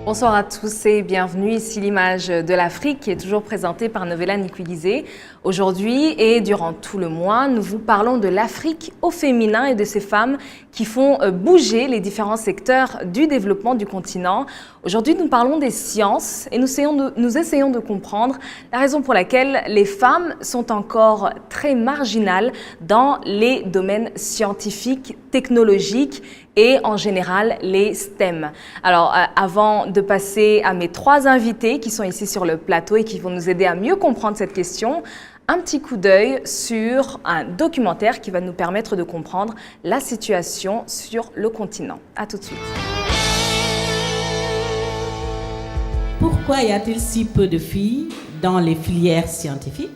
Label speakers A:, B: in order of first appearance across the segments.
A: Bonsoir à tous et bienvenue. Ici l'image de l'Afrique qui est toujours présentée par Novella Nikwilizé. Aujourd'hui et durant tout le mois, nous vous parlons de l'Afrique au féminin et de ces femmes qui font bouger les différents secteurs du développement du continent. Aujourd'hui, nous parlons des sciences et nous essayons de comprendre la raison pour laquelle les femmes sont encore très marginales dans les domaines scientifiques, technologiques et en général les STEM. Alors avant de passer à mes trois invités qui sont ici sur le plateau et qui vont nous aider à mieux comprendre cette question, un petit coup d'œil sur un documentaire qui va nous permettre de comprendre la situation sur le continent. À tout de suite.
B: Pourquoi y a-t-il si peu de filles dans les filières scientifiques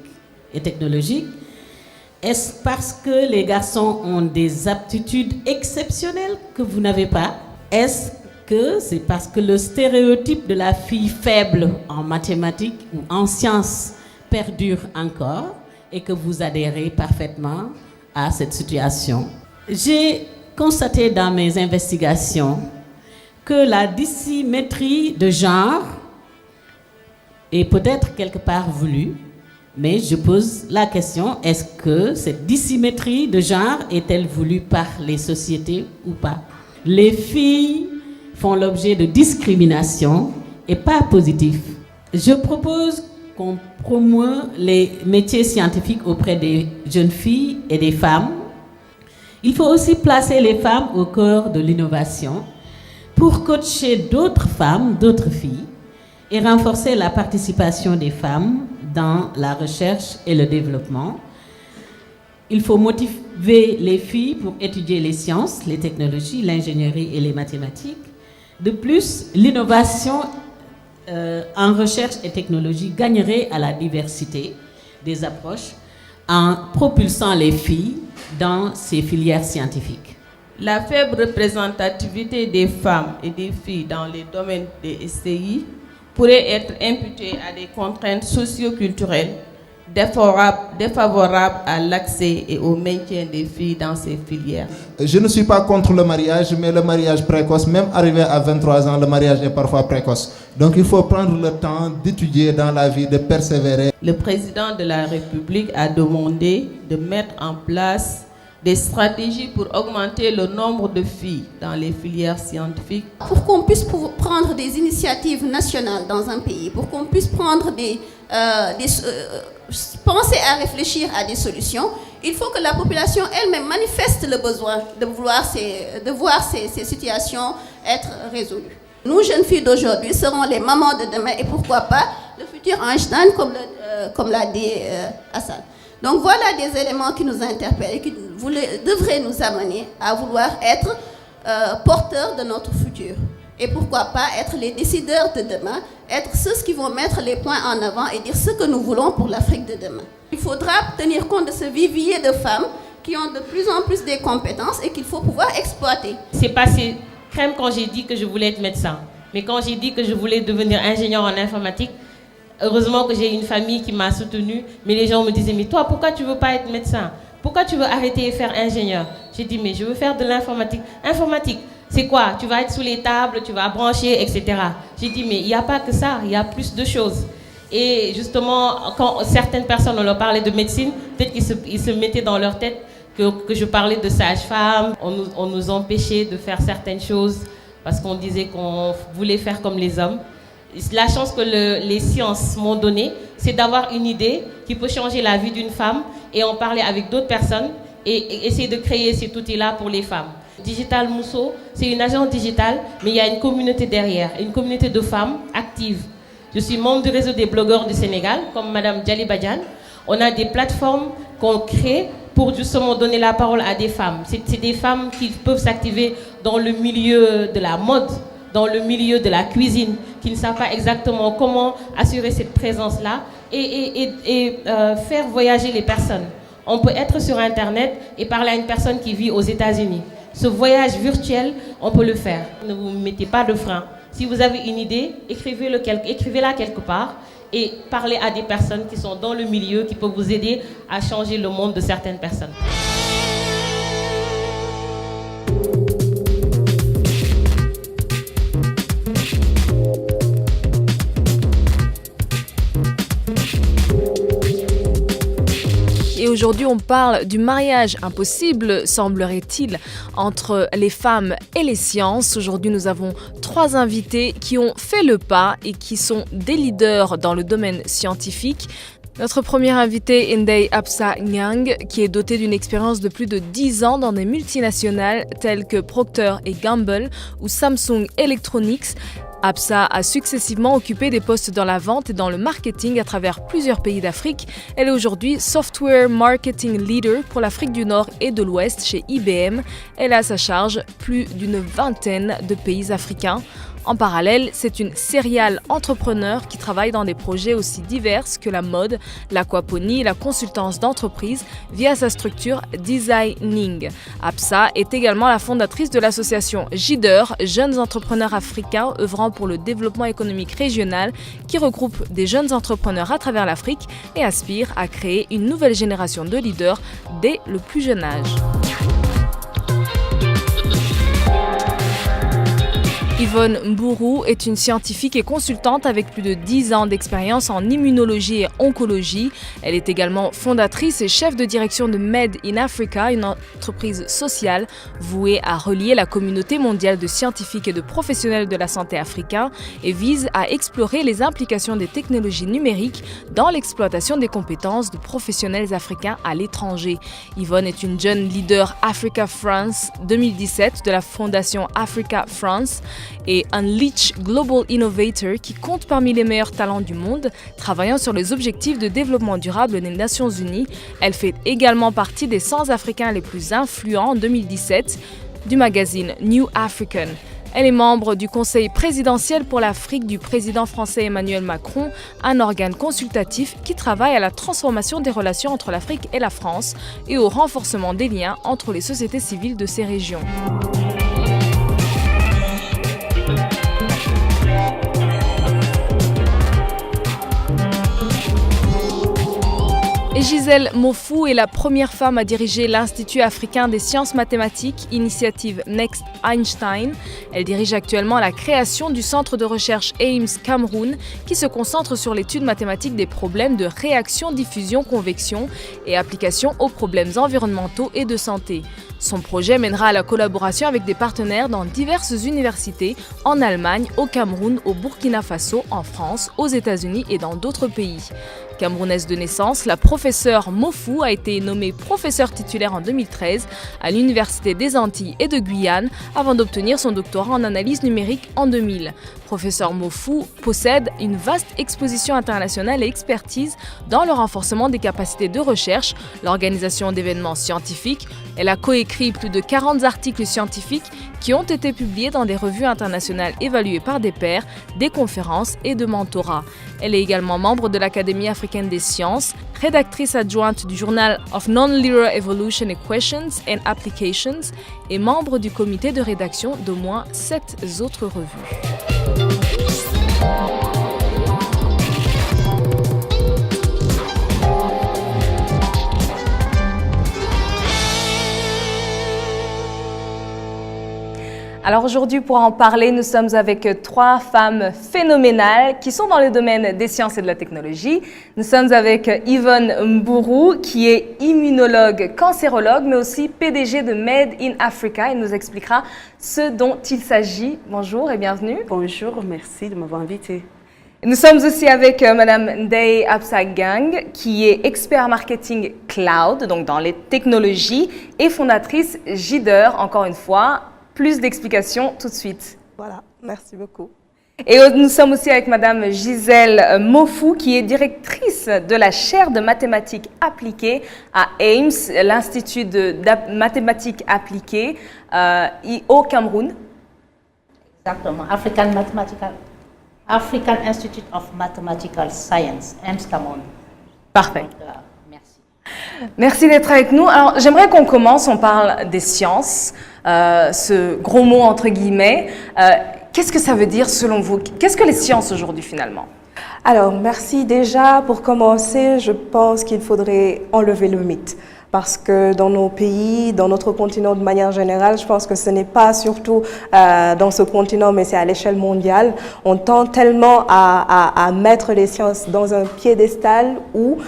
B: et technologiques? Est-ce parce que les garçons ont des aptitudes exceptionnelles que vous n'avez pas? Est-ce que c'est parce que le stéréotype de la fille faible en mathématiques ou en sciences perdure encore et que vous adhérez parfaitement à cette situation? J'ai constaté dans mes investigations que la dissymétrie de genre est peut-être quelque part voulue. Mais je pose la question, est-ce que cette dissymétrie de genre est-elle voulue par les sociétés ou pas? Les filles font l'objet de discrimination et pas positif. Je propose qu'on promeut les métiers scientifiques auprès des jeunes filles et des femmes. Il faut aussi placer les femmes au cœur de l'innovation pour coacher d'autres femmes, d'autres filles et renforcer la participation des femmes dans la recherche et le développement. Il faut motiver les filles pour étudier les sciences, les technologies, l'ingénierie et les mathématiques. De plus, l'innovation en recherche et technologie gagnerait à la diversité des approches en propulsant les filles dans ces filières scientifiques.
C: La faible représentativité des femmes et des filles dans les domaines des STI pourrait être imputée à des contraintes socio-culturelles défavorables à l'accès et au maintien des filles dans ces filières.
D: Je ne suis pas contre le mariage, mais le mariage précoce, même arrivé à 23 ans, le mariage est parfois précoce. Donc il faut prendre le temps d'étudier dans la vie, de persévérer.
C: Le président de la République a demandé de mettre en place des stratégies pour augmenter le nombre de filles dans les filières scientifiques.
E: Pour qu'on puisse prendre des initiatives nationales dans un pays, pour qu'on puisse prendre penser à réfléchir à des solutions, il faut que la population elle-même manifeste le besoin de voir ces situations être résolues. Nous, jeunes filles d'aujourd'hui, serons les mamans de demain et pourquoi pas le futur Einstein, comme l'a dit Hassan. Donc voilà des éléments qui nous interpellent et qui devraient nous amener à vouloir être porteurs de notre futur. Et pourquoi pas être les décideurs de demain, être ceux qui vont mettre les points en avant et dire ce que nous voulons pour l'Afrique de demain. Il faudra tenir compte de ce vivier de femmes qui ont de plus en plus des compétences et qu'il faut pouvoir exploiter.
F: C'est passé crème quand j'ai dit que je voulais être médecin. Mais quand j'ai dit que je voulais devenir ingénieur en informatique, heureusement que j'ai une famille qui m'a soutenue, mais les gens me disaient, mais toi, pourquoi tu ne veux pas être médecin? Pourquoi tu veux arrêter et faire ingénieur? J'ai dit, mais je veux faire de l'informatique. Informatique, c'est quoi? Tu vas être sous les tables, tu vas brancher, etc. J'ai dit, mais il n'y a pas que ça, il y a plus de choses. Et justement, quand certaines personnes, on leur parlait de médecine, peut-être qu'ils se mettaient dans leur tête que je parlais de sage-femme. On nous empêchait de faire certaines choses parce qu'on disait qu'on voulait faire comme les hommes. La chance que les sciences m'ont donnée, c'est d'avoir une idée qui peut changer la vie d'une femme et en parler avec d'autres personnes et essayer de créer cet outil-là pour les femmes. Digital Mousso, c'est une agence digitale, mais il y a une communauté derrière, une communauté de femmes actives. Je suis membre du réseau des blogueurs du Sénégal, comme Madame Djali Badiane. On a des plateformes qu'on crée pour justement donner la parole à des femmes. C'est des femmes qui peuvent s'activer dans le milieu de la mode, dans le milieu de la cuisine, qui ne savent pas exactement comment assurer cette présence-là et faire voyager les personnes. On peut être sur Internet et parler à une personne qui vit aux États-Unis. Ce voyage virtuel, on peut le faire. Ne vous mettez pas de frein. Si vous avez une idée, écrivez-la quelque part et parlez à des personnes qui sont dans le milieu, qui peuvent vous aider à changer le monde de certaines personnes.
A: et aujourd'hui on parle du mariage impossible, semblerait-il, entre les femmes et les sciences. Aujourd'hui nous avons 3 invités qui ont fait le pas et qui sont des leaders dans le domaine scientifique. Notre premier invité, Ndeye Absa Nyang, qui est doté d'une expérience de plus de 10 ans dans des multinationales telles que Procter & Gamble ou Samsung Electronics. Absa a successivement occupé des postes dans la vente et dans le marketing à travers plusieurs pays d'Afrique. Elle est aujourd'hui Software Marketing Leader pour l'Afrique du Nord et de l'Ouest chez IBM. Elle a à sa charge plus d'une vingtaine de pays africains. En parallèle, c'est une serial entrepreneur qui travaille dans des projets aussi divers que la mode, l'aquaponie et la consultance d'entreprise via sa structure Designing. Absa est également la fondatrice de l'association JIDER, Jeunes Entrepreneurs Africains œuvrant pour le développement économique régional, qui regroupe des jeunes entrepreneurs à travers l'Afrique et aspire à créer une nouvelle génération de leaders dès le plus jeune âge. Yvonne Mburu est une scientifique et consultante avec plus de 10 ans d'expérience en immunologie et oncologie. Elle est également fondatrice et chef de direction de Made in Africa, une entreprise sociale vouée à relier la communauté mondiale de scientifiques et de professionnels de la santé africains et vise à explorer les implications des technologies numériques dans l'exploitation des compétences de professionnels africains à l'étranger. Yvonne est une jeune leader Africa France 2017 de la fondation Africa France et Unleash Global Innovator qui compte parmi les meilleurs talents du monde, travaillant sur les objectifs de développement durable des Nations Unies. Elle fait également partie des 100 Africains les plus influents en 2017 du magazine New African. Elle est membre du Conseil présidentiel pour l'Afrique du président français Emmanuel Macron, un organe consultatif qui travaille à la transformation des relations entre l'Afrique et la France et au renforcement des liens entre les sociétés civiles de ces régions. Et Gisèle Mofu est la première femme à diriger l'Institut africain des sciences mathématiques, initiative Next Einstein. Elle dirige actuellement la création du centre de recherche Ames Cameroun qui se concentre sur l'étude mathématique des problèmes de réaction, diffusion, convection et application aux problèmes environnementaux et de santé. Son projet mènera à la collaboration avec des partenaires dans diverses universités en Allemagne, au Cameroun, au Burkina Faso, en France, aux États-Unis et dans d'autres pays. Camerounaise de naissance, la professeure Mofu a été nommée professeure titulaire en 2013 à l'Université des Antilles et de Guyane avant d'obtenir son doctorat en analyse numérique en 2000. Professeur Mofu possède une vaste exposition internationale et expertise dans le renforcement des capacités de recherche, l'organisation d'événements scientifiques. Elle a coécrit plus de 40 articles scientifiques qui ont été publiés dans des revues internationales évaluées par des pairs, des conférences et de mentorat. Elle est également membre de l'Académie africaine des sciences, rédactrice adjointe du journal of Non-Linear Evolution Equations and Applications et membre du comité de rédaction d'au moins 7 autres revues. Alors aujourd'hui, pour en parler, nous sommes avec 3 femmes phénoménales qui sont dans le domaine des sciences et de la technologie. Nous sommes avec Yvonne Mburu, qui est immunologue, cancérologue, mais aussi PDG de Made in Africa. Elle nous expliquera ce dont il s'agit. Bonjour et bienvenue.
G: Bonjour, merci de m'avoir invitée.
A: Nous sommes aussi avec Madame Ndeye Absa Nyang, qui est expert marketing cloud, donc dans les technologies, et fondatrice JIDER, encore une fois. Plus d'explications tout de suite.
G: Voilà, merci beaucoup.
A: Et nous sommes aussi avec Madame Gisèle Mofu, qui est directrice de la chaire de mathématiques appliquées à Ames, l'Institut de mathématiques appliquées au Cameroun.
H: Exactement, African Institute of Mathematical Science, Ames Cameroun.
A: Parfait.
H: Donc, merci.
A: Merci d'être avec nous. Alors, j'aimerais qu'on commence, on parle des sciences, ce gros mot entre guillemets. Qu'est-ce que ça veut dire selon vous? Qu'est-ce que les sciences aujourd'hui finalement?
G: Alors, merci déjà. Pour commencer, je pense qu'il faudrait enlever le mythe. Parce que dans nos pays, dans notre continent de manière générale, je pense que ce n'est pas surtout dans ce continent, mais c'est à l'échelle mondiale. On tend tellement à mettre les sciences dans un piédestal où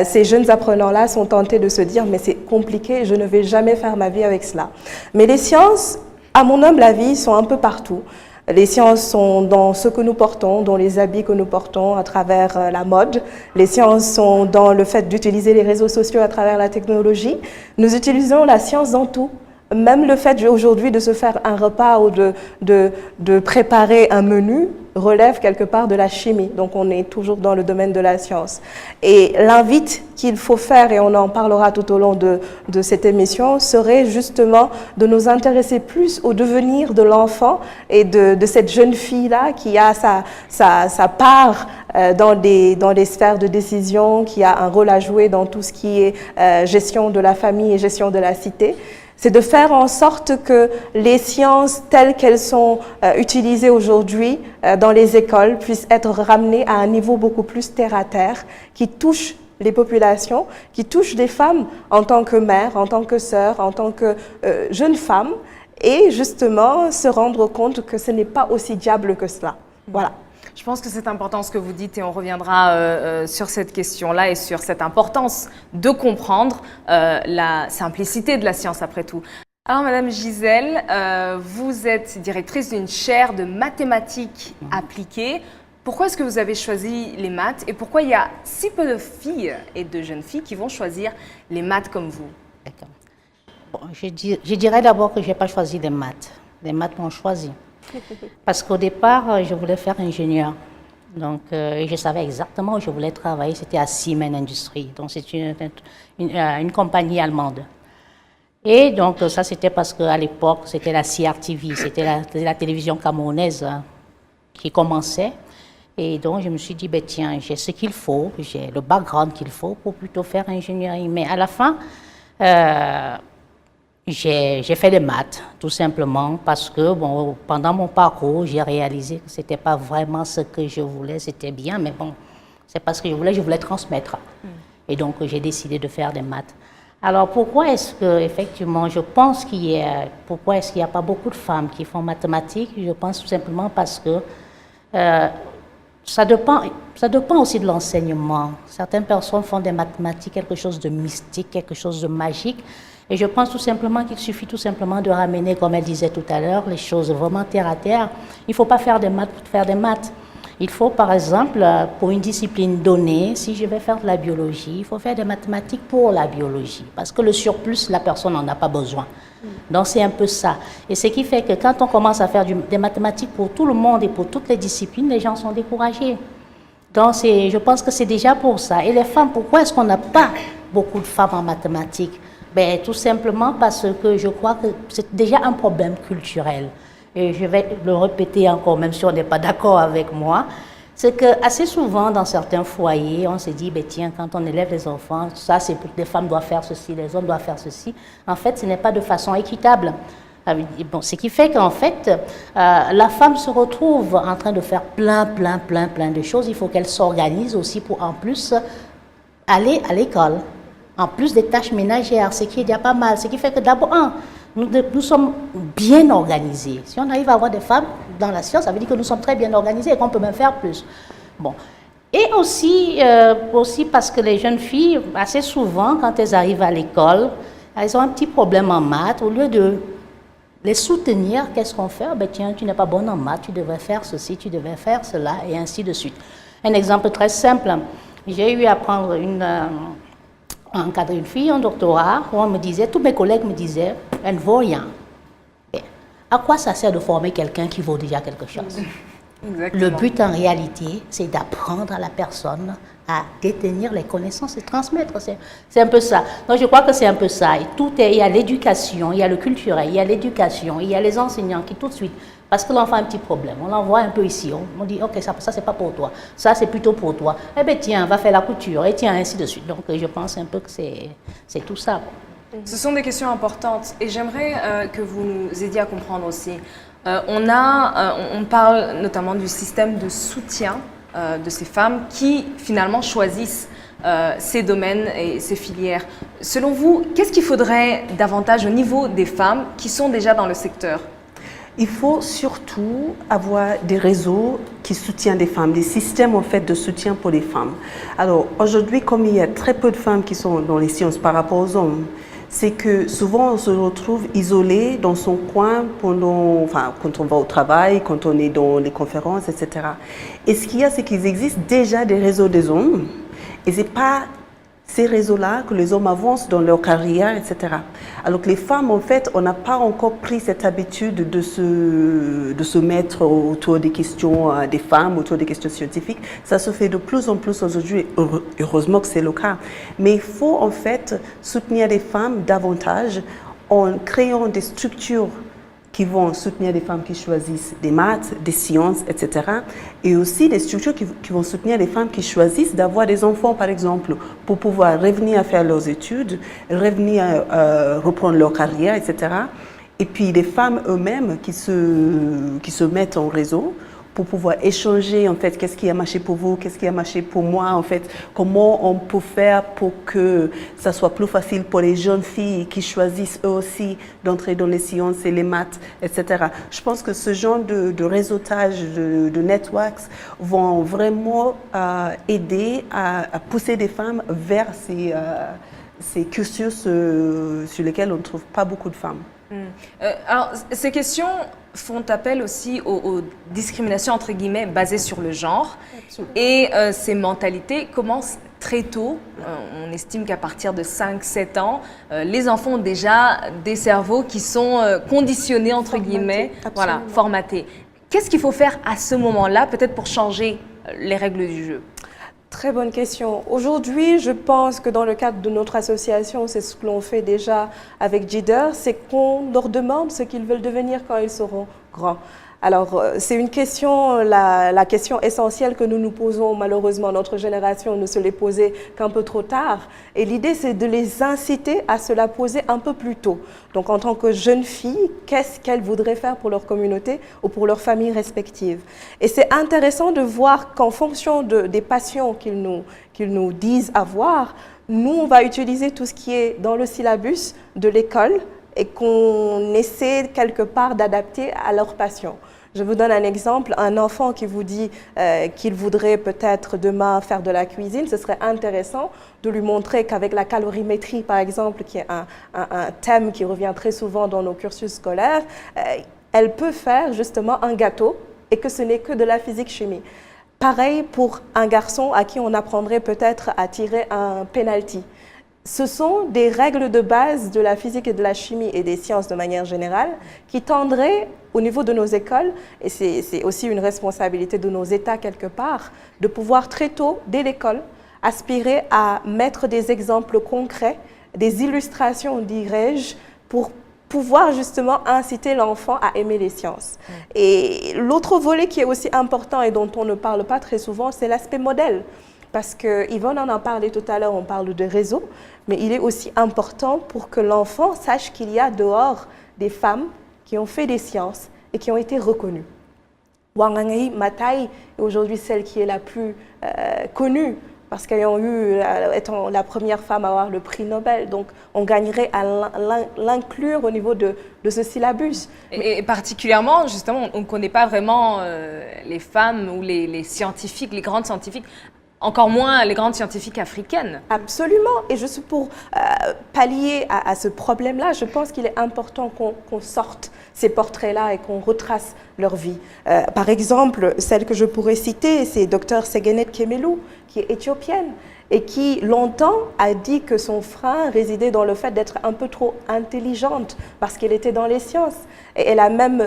G: ces jeunes apprenants-là sont tentés de se dire « mais c'est compliqué, je ne vais jamais faire ma vie avec cela ». Mais les sciences, à mon humble avis, sont un peu partout. Les sciences sont dans ce que nous portons, dans les habits que nous portons à travers la mode. Les sciences sont dans le fait d'utiliser les réseaux sociaux à travers la technologie. Nous utilisons la science dans tout. Même le fait aujourd'hui de se faire un repas ou de préparer un menu relève quelque part de la chimie. Donc on est toujours dans le domaine de la science. Et l'invite qu'il faut faire, et on en parlera tout au long de cette émission, serait justement de nous intéresser plus au devenir de l'enfant et de cette jeune fille-là qui a sa part dans des sphères de décision, qui a un rôle à jouer dans tout ce qui est gestion de la famille et gestion de la cité. C'est de faire en sorte que les sciences telles qu'elles sont utilisées aujourd'hui dans les écoles puissent être ramenées à un niveau beaucoup plus terre-à-terre, qui touche les populations, qui touche des femmes en tant que mères, en tant que sœurs, en tant que jeunes femmes, et justement se rendre compte que ce n'est pas aussi diable que cela. Voilà.
A: Je pense que c'est important ce que vous dites et on reviendra sur cette question-là et sur cette importance de comprendre la simplicité de la science après tout. Alors Madame Gisèle, vous êtes directrice d'une chaire de mathématiques appliquées. Pourquoi est-ce que vous avez choisi les maths et pourquoi il y a si peu de filles et de jeunes filles qui vont choisir les maths comme vous?
H: D'accord. Bon, je dirais d'abord que je n'ai pas choisi les maths. Les maths m'ont choisi. Parce qu'au départ, je voulais faire ingénieur. Donc, je savais exactement où je voulais travailler. C'était à Siemens Industries. Donc, c'est une compagnie allemande. Et donc, ça, c'était parce qu'à l'époque, c'était la CRTV. C'était la télévision camerounaise qui commençait. Et donc, je me suis dit, ben, tiens, j'ai ce qu'il faut, j'ai le background qu'il faut pour plutôt faire ingénierie. Mais à la fin, j'ai fait les maths, tout simplement, parce que bon, pendant mon parcours, j'ai réalisé que ce n'était pas vraiment ce que je voulais. C'était bien, mais bon, c'est pas ce que je voulais transmettre. Et donc, j'ai décidé de faire des maths. Alors, pourquoi est-ce que, effectivement, je pense pourquoi est-ce qu'il n'y a pas beaucoup de femmes qui font mathématiques? Je pense tout simplement parce que ça dépend aussi de l'enseignement. Certaines personnes font des mathématiques quelque chose de mystique, quelque chose de magique. Et je pense tout simplement qu'il suffit tout simplement de ramener, comme elle disait tout à l'heure, les choses vraiment terre à terre. Il ne faut pas faire des maths pour faire des maths. Il faut, par exemple, pour une discipline donnée, si je vais faire de la biologie, il faut faire des mathématiques pour la biologie. Parce que le surplus, la personne n'en a pas besoin. Donc, c'est un peu ça. Et ce qui fait que quand on commence à faire des mathématiques pour tout le monde et pour toutes les disciplines, les gens sont découragés. Donc, je pense que c'est déjà pour ça. Et les femmes, pourquoi est-ce qu'on n'a pas beaucoup de femmes en mathématiques? Ben, tout simplement parce que je crois que c'est déjà un problème culturel. Et je vais le répéter encore, même si on n'est pas d'accord avec moi. C'est que assez souvent, dans certains foyers, on se dit, ben, tiens, quand on élève les enfants, ça, c'est les femmes doivent faire ceci, les hommes doivent faire ceci. En fait, ce n'est pas de façon équitable. Bon, ce qui fait qu'en fait, la femme se retrouve en train de faire plein de choses. Il faut qu'elle s'organise aussi pour, en plus, aller à l'école. En plus des tâches ménagères, ce qui est déjà pas mal. Ce qui fait que d'abord, nous sommes bien organisés. Si on arrive à avoir des femmes dans la science, ça veut dire que nous sommes très bien organisés et qu'on peut même faire plus. Bon. Et aussi parce que les jeunes filles, assez souvent, quand elles arrivent à l'école, elles ont un petit problème en maths. Au lieu de les soutenir, qu'est-ce qu'on fait? Ben, tiens, tu n'es pas bonne en maths, tu devrais faire ceci, tu devrais faire cela, et ainsi de suite. Un exemple très simple. J'ai eu à prendre encadrer une fille en doctorat, où on me disait, tous mes collègues me disaient, elle ne vaut rien. Et à quoi ça sert de former quelqu'un qui vaut déjà quelque chose? Exactement. Le but en réalité, c'est d'apprendre à la personne à détenir les connaissances et transmettre. C'est un peu ça. Donc je crois que c'est un peu ça. Et il y a l'éducation, il y a le culturel, il y a l'éducation, il y a les enseignants qui tout de suite, parce que l'enfant a un petit problème, on l'envoie un peu ici, on dit ok, ça c'est pas pour toi, ça c'est plutôt pour toi. Eh bien tiens, va faire la couture, et tiens, ainsi de suite. Donc je pense un peu que c'est tout ça.
A: Ce sont des questions importantes et j'aimerais que vous nous aidiez à comprendre aussi. On parle notamment du système de soutien de ces femmes qui finalement choisissent ces domaines et ces filières. Selon vous, qu'est-ce qu'il faudrait davantage au niveau des femmes qui sont déjà dans le secteur?
I: Il faut surtout avoir des réseaux qui soutiennent les femmes, des systèmes en fait de soutien pour les femmes. Alors aujourd'hui, comme il y a très peu de femmes qui sont dans les sciences par rapport aux hommes, c'est que souvent on se retrouve isolé dans son coin quand on va au travail, quand on est dans les conférences, etc. Et ce qu'il y a, c'est qu'il existe déjà des réseaux des hommes, et c'est pas ces réseaux-là que les hommes avancent dans leur carrière, etc. Alors que les femmes, en fait, on n'a pas encore pris cette habitude de se mettre autour des questions des femmes, autour des questions scientifiques. Ça se fait de plus en plus aujourd'hui, heureusement que c'est le cas. Mais il faut, en fait, soutenir les femmes davantage en créant des structures qui vont soutenir les femmes qui choisissent des maths, des sciences, etc. Et aussi des structures qui vont soutenir les femmes qui choisissent d'avoir des enfants, par exemple, pour pouvoir revenir à faire leurs études, revenir à reprendre leur carrière, etc. Et puis les femmes eux-mêmes qui se mettent en réseau pour pouvoir échanger, en fait, qu'est-ce qui a marché pour vous, qu'est-ce qui a marché pour moi, en fait, comment on peut faire pour que ça soit plus facile pour les jeunes filles qui choisissent eux aussi d'entrer dans les sciences et les maths, etc. Je pense que ce genre de réseautage, de networks vont vraiment aider à pousser des femmes vers ces cursus sur lesquels on ne trouve pas beaucoup de femmes.
A: Alors, ces questions font appel aussi aux discriminations, entre guillemets, basées sur le genre. Absolument. Et ces mentalités commencent très tôt. On estime qu'à partir de 5-7 ans, les enfants ont déjà des cerveaux qui sont conditionnés, entre guillemets, voilà, formatés. Qu'est-ce qu'il faut faire à ce moment-là, peut-être pour changer les règles du jeu?
G: Très bonne question. Aujourd'hui, je pense que dans le cadre de notre association, c'est ce que l'on fait déjà avec JIDER, c'est qu'on leur demande ce qu'ils veulent devenir quand ils seront grands. Alors, c'est une question, la question essentielle que nous nous posons, malheureusement, notre génération ne se l'est posée qu'un peu trop tard. Et l'idée, c'est de les inciter à se la poser un peu plus tôt. Donc, en tant que jeunes filles, qu'est-ce qu'elles voudraient faire pour leur communauté ou pour leur famille respective? Et c'est intéressant de voir qu'en fonction des passions qu'ils nous disent avoir, nous, on va utiliser tout ce qui est dans le syllabus de l'école et qu'on essaie quelque part d'adapter à leur passion. Je vous donne un exemple, un enfant qui vous dit qu'il voudrait peut-être demain faire de la cuisine, ce serait intéressant de lui montrer qu'avec la calorimétrie, par exemple, qui est un thème qui revient très souvent dans nos cursus scolaires, elle peut faire justement un gâteau et que ce n'est que de la physique-chimie. Pareil pour un garçon à qui on apprendrait peut-être à tirer un penalty. Ce sont des règles de base de la physique et de la chimie et des sciences de manière générale qui tendraient au niveau de nos écoles, et c'est aussi une responsabilité de nos États quelque part, de pouvoir très tôt, dès l'école, aspirer à mettre des exemples concrets, des illustrations, dirais-je, pour pouvoir justement inciter l'enfant à aimer les sciences. Et l'autre volet qui est aussi important et dont on ne parle pas très souvent, c'est l'aspect modèle. Parce que Yvonne en a parlé tout à l'heure, on parle de réseau, mais il est aussi important pour que l'enfant sache qu'il y a dehors des femmes qui ont fait des sciences et qui ont été reconnues. Wangangi Maathai est aujourd'hui celle qui est la plus connue, parce qu'ayant eu, étant la première femme à avoir le prix Nobel, donc on gagnerait à l'inclure au niveau de ce syllabus.
A: Et particulièrement, justement, on ne connaît pas vraiment les femmes ou les scientifiques, les grandes scientifiques, encore moins les grandes scientifiques africaines.
G: Absolument. Et juste pour pallier à ce problème-là, je pense qu'il est important qu'on sorte ces portraits-là et qu'on retrace leur vie. Par exemple, celle que je pourrais citer, c'est Dr Segenet Kemelu, qui est éthiopienne et qui longtemps a dit que son frein résidait dans le fait d'être un peu trop intelligente parce qu'elle était dans les sciences. Et elle a même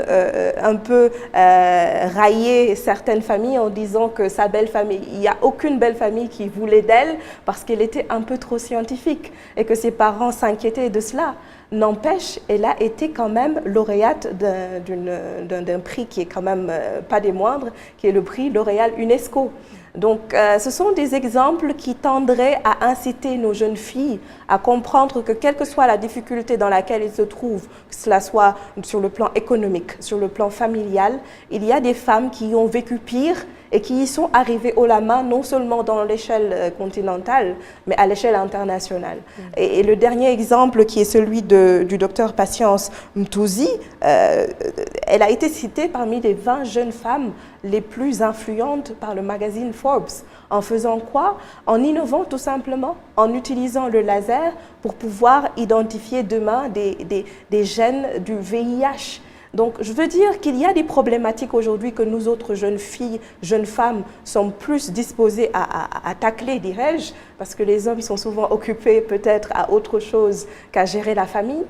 G: un peu raillé certaines familles en disant que sa belle famille, il n'y a aucune belle famille qui voulait d'elle parce qu'elle était un peu trop scientifique et que ses parents s'inquiétaient de cela. N'empêche, elle a été quand même lauréate d'un prix qui est quand même pas des moindres, qui est le prix L'Oréal UNESCO. Donc, ce sont des exemples qui tendraient à inciter nos jeunes filles à comprendre que quelle que soit la difficulté dans laquelle elles se trouvent, que cela soit sur le plan économique, sur le plan familial, il y a des femmes qui ont vécu pire et qui y sont arrivés haut la main, non seulement dans l'échelle continentale, mais à l'échelle internationale. Et le dernier exemple, qui est celui du docteur Patience Mtouzi, elle a été citée parmi les 20 jeunes femmes les plus influentes par le magazine Forbes. En faisant quoi? En innovant tout simplement, en utilisant le laser pour pouvoir identifier demain des gènes du VIH. Donc, je veux dire qu'il y a des problématiques aujourd'hui que nous autres jeunes filles, jeunes femmes, sommes plus disposées à tacler, dirais-je, parce que les hommes ils sont souvent occupés peut-être à autre chose qu'à gérer la famille.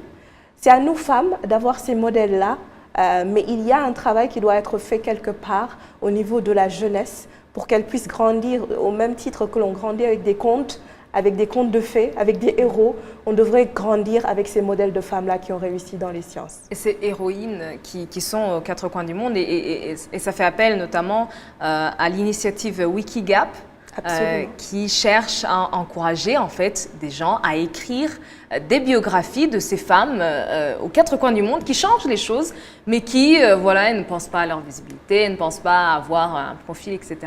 G: C'est à nous femmes d'avoir ces modèles-là, mais il y a un travail qui doit être fait quelque part au niveau de la jeunesse pour qu'elle puisse grandir au même titre que l'on grandit avec des contes de fées, avec des héros. On devrait grandir avec ces modèles de femmes-là qui ont réussi dans les sciences.
A: Et ces héroïnes qui sont aux quatre coins du monde, et ça fait appel notamment à l'initiative Wikigap, qui cherche à encourager en fait des gens à écrire des biographies de ces femmes aux quatre coins du monde qui changent les choses, mais qui voilà, ne pensent pas à leur visibilité, ne pensent pas à avoir un profil, etc.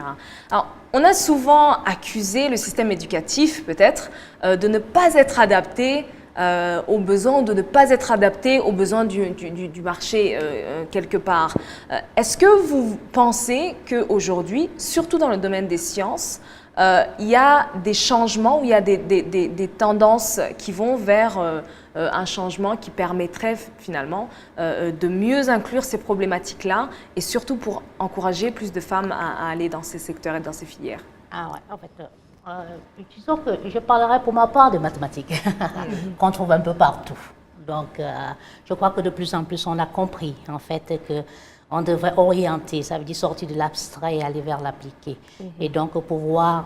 A: Alors, on a souvent accusé le système éducatif peut-être de ne pas être adapté aux besoins, de ne pas être adapté aux besoins du marché quelque part. Est-ce que vous pensez qu'aujourd'hui, surtout dans le domaine des sciences, il y a des changements ou il y a des tendances qui vont vers un changement qui permettrait finalement de mieux inclure ces problématiques-là et surtout pour encourager plus de femmes à aller dans ces secteurs et dans ces filières?
H: Ah ouais, en fait, disons que je parlerai pour ma part de mathématiques, qu'on trouve un peu partout. Donc, je crois que de plus en plus, on a compris en fait qu'on devrait orienter, ça veut dire sortir de l'abstrait et aller vers l'appliqué. Et donc, pouvoir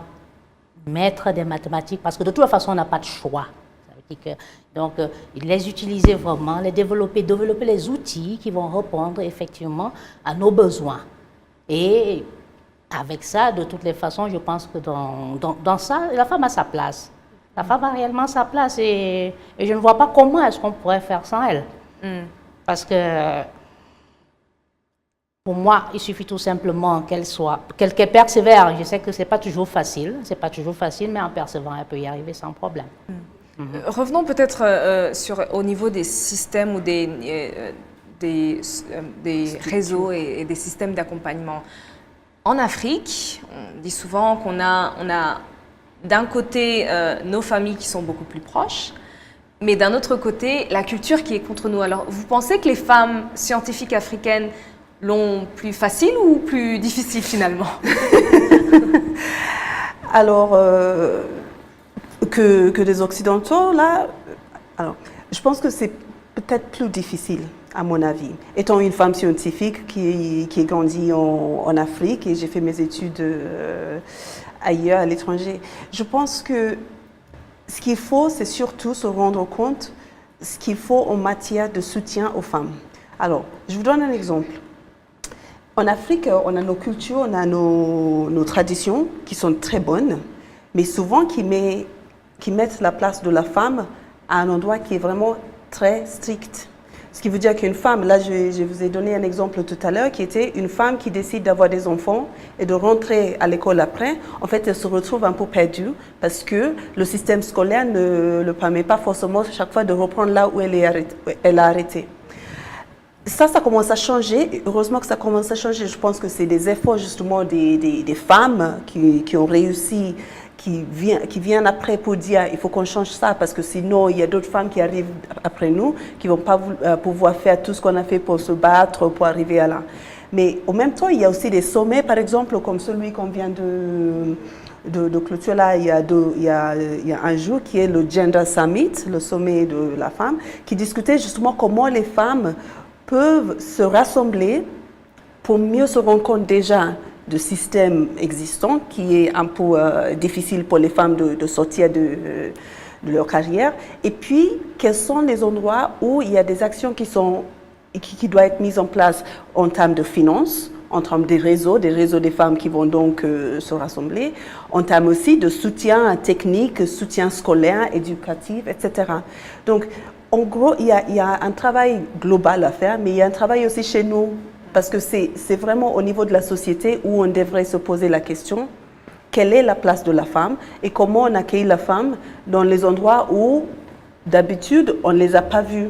H: mettre des mathématiques, parce que de toute façon, on n'a pas de choix. Ça veut dire que, donc, les utiliser vraiment, les développer les outils qui vont répondre effectivement à nos besoins. Et avec ça, de toutes les façons, je pense que dans ça, la femme a sa place. La femme a réellement sa place et je ne vois pas comment est-ce qu'on pourrait faire sans elle. Parce que pour moi, il suffit tout simplement qu'elle persévère. Je sais que ce n'est pas toujours facile, mais en persévérant, elle peut y arriver sans problème.
A: Revenons peut-être au niveau des systèmes ou des réseaux et des systèmes d'accompagnement. En Afrique, on dit souvent qu'on a d'un côté nos familles qui sont beaucoup plus proches, mais d'un autre côté la culture qui est contre nous. Alors, vous pensez que les femmes scientifiques africaines l'ont plus facile ou plus difficile finalement?
I: Alors, que des Occidentaux, là, alors, je pense que c'est peut-être plus difficile, à mon avis. Étant une femme scientifique qui grandit en Afrique et j'ai fait mes études ailleurs, à l'étranger, je pense que ce qu'il faut, c'est surtout se rendre compte de ce qu'il faut en matière de soutien aux femmes. Alors, je vous donne un exemple. En Afrique, on a nos cultures, on a nos traditions qui sont très bonnes, mais souvent qui mettent la place de la femme à un endroit qui est vraiment très strict. Ce qui veut dire qu'une femme, là je vous ai donné un exemple tout à l'heure, qui était une femme qui décide d'avoir des enfants et de rentrer à l'école après, en fait elle se retrouve un peu perdue parce que le système scolaire ne le permet pas forcément chaque fois de reprendre là où elle a arrêté. Ça commence à changer, heureusement que ça commence à changer. Je pense que c'est des efforts justement des femmes qui ont réussi, qui viennent après pour dire il faut qu'on change ça parce que sinon il y a d'autres femmes qui arrivent après nous qui ne vont pas pouvoir faire tout ce qu'on a fait pour se battre, pour arriver à là. Mais en même temps, il y a aussi des sommets, par exemple, comme celui qu'on vient de clôturer là, il y a un jour qui est le Gender Summit, le sommet de la femme, qui discutait justement comment les femmes peuvent se rassembler pour mieux se rendre compte déjà de systèmes existants qui est un peu difficile pour les femmes de sortir de leur carrière. Et puis, quels sont les endroits où il y a des actions qui doivent être mises en place en termes de finances, en termes des réseaux des femmes qui vont donc se rassembler, en termes aussi de soutien technique, soutien scolaire, éducatif, etc. Donc, en gros, il y a un travail global à faire, mais il y a un travail aussi chez nous Parce que c'est vraiment au niveau de la société où on devrait se poser la question, quelle est la place de la femme et comment on accueille la femme dans les endroits où, d'habitude, on ne les a pas vues.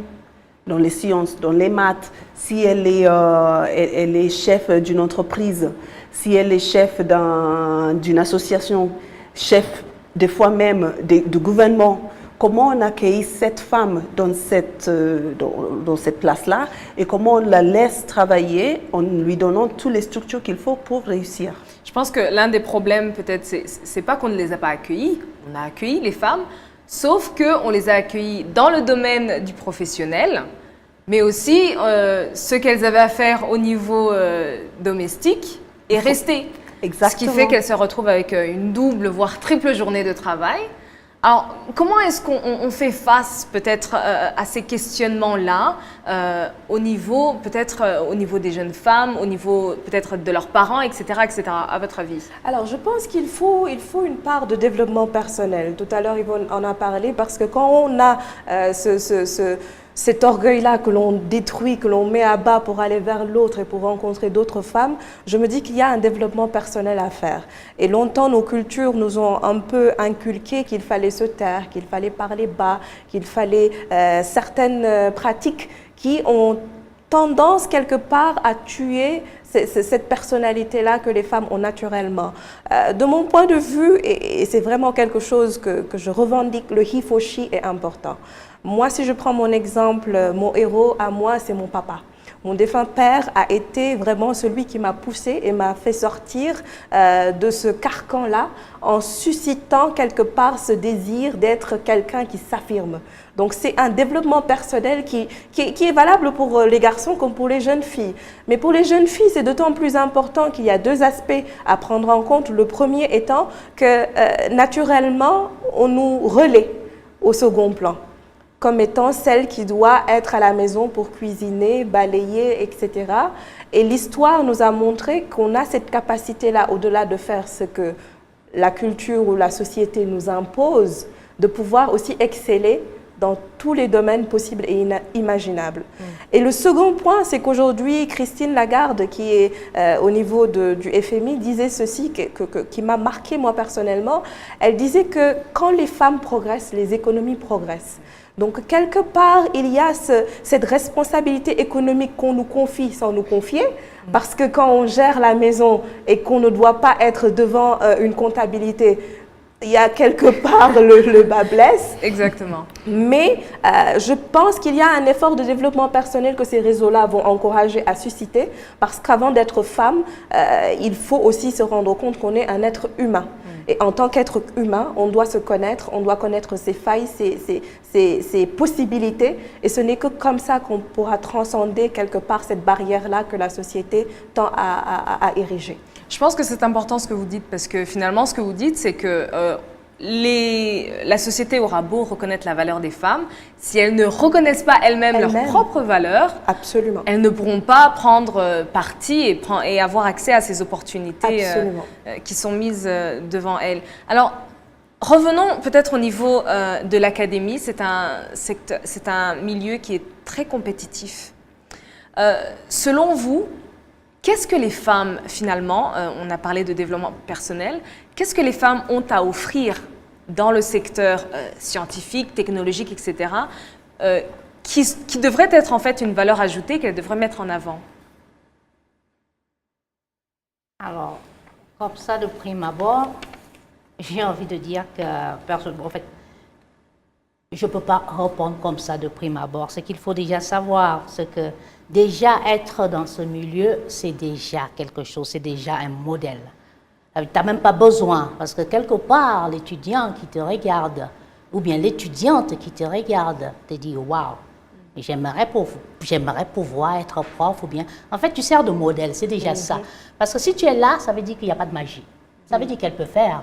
I: Dans les sciences, dans les maths, si elle est chef d'une entreprise, si elle est chef d'une association, chef des fois même du gouvernement, comment on accueille cette femme dans cette place-là et comment on la laisse travailler en lui donnant toutes les structures qu'il faut pour réussir.
A: Je pense que l'un des problèmes, peut-être, c'est pas qu'on ne les a pas accueillies. On a accueilli les femmes, sauf qu'on les a accueillies dans le domaine du professionnel, mais aussi ce qu'elles avaient à faire au niveau domestique est resté.
I: Exactement.
A: Ce qui fait qu'elles se retrouvent avec une double, voire triple journée de travail. Alors, comment est-ce qu'on fait face peut-être à ces questionnements-là au niveau des jeunes femmes, au niveau peut-être de leurs parents, etc., à votre avis?
G: Alors, je pense qu'il faut une part de développement personnel. Tout à l'heure, Yvonne en a parlé parce que quand on a cet orgueil-là que l'on détruit, que l'on met à bas pour aller vers l'autre et pour rencontrer d'autres femmes, je me dis qu'il y a un développement personnel à faire. Et longtemps, nos cultures nous ont un peu inculqué qu'il fallait se taire, qu'il fallait parler bas, qu'il fallait certaines pratiques qui ont tendance quelque part à tuer cette personnalité-là que les femmes ont naturellement. De mon point de vue, et c'est vraiment quelque chose que je revendique, le he for she est important. Moi, si je prends mon exemple, mon héros à moi, c'est mon papa. Mon défunt père a été vraiment celui qui m'a poussé et m'a fait sortir de ce carcan-là en suscitant quelque part ce désir d'être quelqu'un qui s'affirme. Donc c'est un développement personnel qui est valable pour les garçons comme pour les jeunes filles. Mais pour les jeunes filles, c'est d'autant plus important qu'il y a deux aspects à prendre en compte. Le premier étant que naturellement, on nous relaie au second plan, comme étant celle qui doit être à la maison pour cuisiner, balayer, etc. Et l'histoire nous a montré qu'on a cette capacité-là, au-delà de faire ce que la culture ou la société nous impose, de pouvoir aussi exceller dans tous les domaines possibles et imaginables. Et le second point, c'est qu'aujourd'hui, Christine Lagarde, qui est au niveau du FMI, disait ceci, qui m'a marqué moi personnellement. Elle disait que quand les femmes progressent, les économies progressent. Donc, quelque part, il y a cette responsabilité économique qu'on nous confie sans nous confier, parce que quand on gère la maison et qu'on ne doit pas être devant une comptabilité, il y a quelque part le bas blesse.
A: Exactement.
G: Mais je pense qu'il y a un effort de développement personnel que ces réseaux-là vont encourager à susciter, parce qu'avant d'être femme, il faut aussi se rendre compte qu'on est un être humain. Et en tant qu'être humain, on doit se connaître, on doit connaître ses failles, ses possibilités. Et ce n'est que comme ça qu'on pourra transcender quelque part cette barrière-là que la société tend à ériger.
A: Je pense que c'est important ce que vous dites, parce que finalement, ce que vous dites, c'est que la société aura beau reconnaître la valeur des femmes, si elles ne reconnaissent pas elles-mêmes leur propre valeur,
G: absolument,
A: elles ne pourront pas prendre parti et avoir accès à ces opportunités qui sont mises devant elles. Alors, revenons peut-être au niveau de l'académie. C'est un milieu qui est très compétitif. Selon vous, qu'est-ce que les femmes, finalement, on a parlé de développement personnel, qu'est-ce que les femmes ont à offrir dans le secteur scientifique, technologique, etc., qui devrait être en fait une valeur ajoutée qu'elles devraient mettre en avant?
H: Alors, comme ça, de prime abord, j'ai envie de dire que, en fait, je ne peux pas répondre comme ça de prime abord. C'est qu'il faut déjà savoir ce que déjà être dans ce milieu, c'est déjà quelque chose, c'est déjà un modèle. Tu n'as même pas besoin, parce que quelque part, l'étudiant qui te regarde, ou bien l'étudiante qui te regarde, te dit « Waouh, j'aimerais pouvoir être prof », ou bien… En fait, tu sers de modèle, c'est déjà ça. Parce que si tu es là, ça veut dire qu'il n'y a pas de magie. Ça veut dire qu'elle peut faire.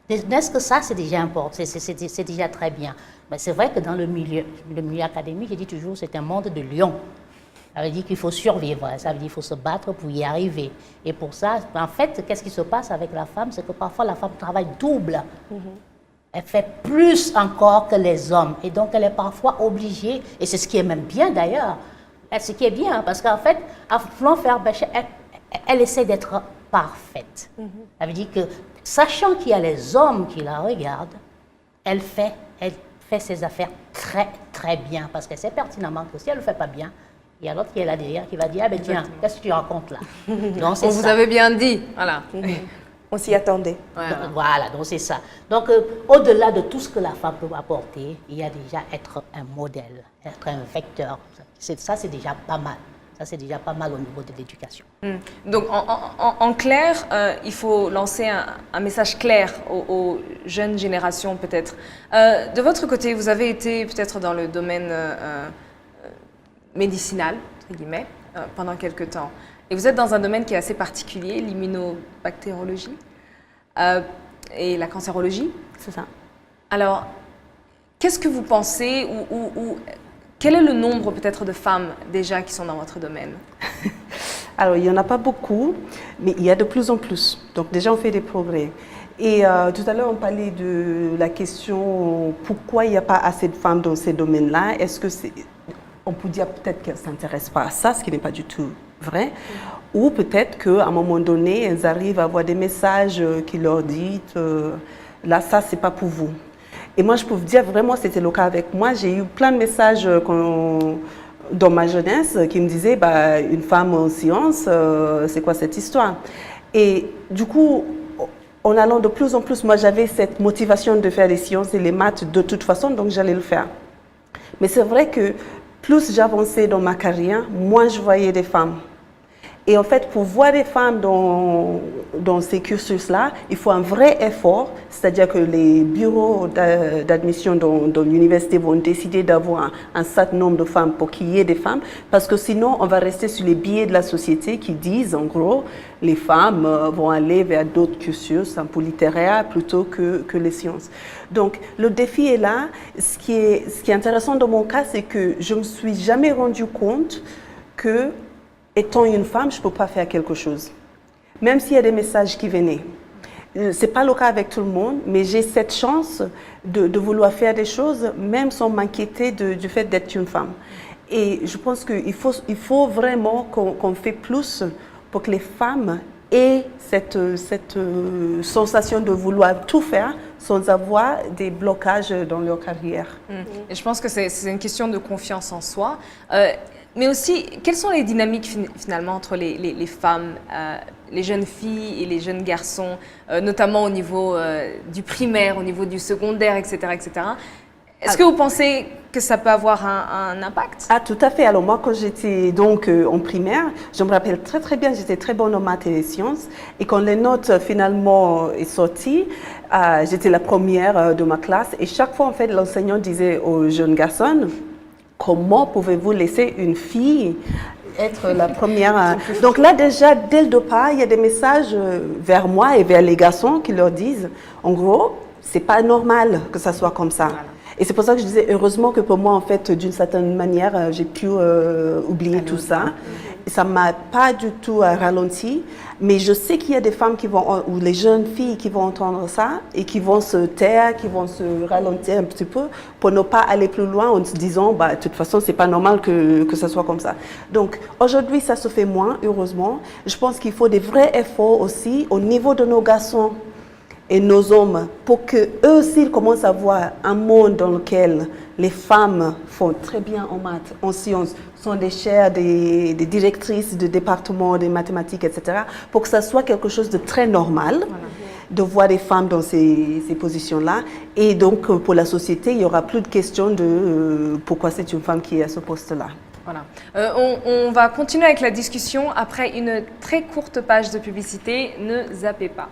H: N'est-ce que ça, c'est déjà important, c'est déjà très bien. Mais c'est vrai que dans le milieu académique, je dis toujours, c'est un monde de lions. Ça veut dire qu'il faut survivre, ça veut dire qu'il faut se battre pour y arriver. Et pour ça, en fait, qu'est-ce qui se passe avec la femme? C'est que parfois la femme travaille double. Elle fait plus encore que les hommes. Et donc, elle est parfois obligée, et c'est ce qui est même bien d'ailleurs, Ce qui est bien, parce qu'en fait, en voulant faire bêcher, elle essaie d'être parfaite. Ça veut dire que, sachant qu'il y a les hommes qui la regardent, elle fait ses affaires très, très bien, parce qu'elle sait pertinemment que si elle ne le fait pas bien, il y a l'autre qui est là derrière qui va dire, ah ben tiens, qu'est-ce que tu racontes là? Donc,
A: On vous avait bien dit, voilà.
G: On s'y attendait.
H: Voilà, donc c'est ça. Donc, au-delà de tout ce que la femme peut apporter, il y a déjà être un modèle, être un vecteur. Ça, c'est déjà pas mal. Ça, c'est déjà pas mal au niveau de l'éducation.
A: Donc, en clair, il faut lancer un message clair aux jeunes générations, peut-être. De votre côté, vous avez été peut-être dans le domaine médicinal, entre guillemets, pendant quelques temps. Et vous êtes dans un domaine qui est assez particulier, l'immunobactériologie et la cancérologie.
I: C'est ça.
A: Alors, qu'est-ce que vous pensez ou quel est le nombre peut-être de femmes déjà qui sont dans votre domaine?
I: Alors, il n'y en a pas beaucoup, mais il y a de plus en plus. Donc déjà, on fait des progrès. Et tout à l'heure, on parlait de la question pourquoi il n'y a pas assez de femmes dans ces domaines-là. Est-ce que c'est... On peut dire peut-être qu'elles ne s'intéressent pas à ça, ce qui n'est pas du tout vrai. Ou peut-être qu'à un moment donné, elles arrivent à avoir des messages qui leur disent là, ça, c'est pas pour vous. Et moi, je peux vous dire, vraiment, c'était le cas avec moi. J'ai eu plein de messages dans ma jeunesse qui me disaient, bah, une femme en sciences, c'est quoi cette histoire? Et du coup, en allant de plus en plus, moi, j'avais cette motivation de faire les sciences et les maths de toute façon, donc j'allais le faire. Mais c'est vrai que plus j'avançais dans ma carrière, moins je voyais des femmes. Et en fait, pour voir des femmes dans ces cursus-là, il faut un vrai effort, c'est-à-dire que les bureaux d'admission dans l'université vont décider d'avoir un certain nombre de femmes pour qu'il y ait des femmes, parce que sinon, on va rester sur les biais de la société qui disent, en gros, les femmes vont aller vers d'autres cursus, un peu littéraires, plutôt que les sciences. Donc, le défi est là. Ce qui est intéressant dans mon cas, c'est que je ne me suis jamais rendu compte que étant une femme, je ne peux pas faire quelque chose. Même s'il y a des messages qui venaient. Ce n'est pas le cas avec tout le monde, mais j'ai cette chance de vouloir faire des choses, même sans m'inquiéter du fait d'être une femme. Et je pense qu'il faut vraiment qu'on fait plus pour que les femmes aient cette sensation de vouloir tout faire sans avoir des blocages dans leur carrière.
A: Et je pense que c'est une question de confiance en soi. Mais aussi, quelles sont les dynamiques finalement entre les femmes, les jeunes filles et les jeunes garçons, notamment au niveau du primaire, au niveau du secondaire, etc. etc. Est-ce que vous pensez que ça peut avoir un impact?
I: Ah, tout à fait. Alors moi, quand j'étais donc en primaire, je me rappelle très très bien, j'étais très bonne en maths et sciences. Et quand les notes finalement sont sorties, j'étais la première de ma classe. Et chaque fois, en fait, l'enseignant disait aux jeunes garçons, comment pouvez-vous laisser une fille être la première? Donc là, déjà, dès le départ, il y a des messages vers moi et vers les garçons qui leur disent, en gros, c'est pas normal que ça soit comme ça. Voilà. Et c'est pour ça que je disais, heureusement que pour moi, en fait, d'une certaine manière, j'ai pu oublier tout ça. Ça ne m'a pas du tout ralenti, mais je sais qu'il y a des femmes qui vont, ou les jeunes filles qui vont entendre ça et qui vont se taire, qui vont se ralentir un petit peu pour ne pas aller plus loin en se disant, bah, de toute façon, c'est pas normal que ça soit comme ça. Donc, aujourd'hui, ça se fait moins, heureusement. Je pense qu'il faut des vrais efforts aussi au niveau de nos garçons et nos hommes, pour qu'eux aussi commencent à voir un monde dans lequel les femmes font très bien en maths, en sciences, sont des chaires, des directrices de départements, des mathématiques, etc., pour que ça soit quelque chose de très normal, de voir des femmes dans ces positions-là. Et donc, pour la société, il n'y aura plus de question de pourquoi c'est une femme qui est à ce poste-là.
A: Voilà. On va continuer avec la discussion après une très courte page de publicité. Ne zappez pas.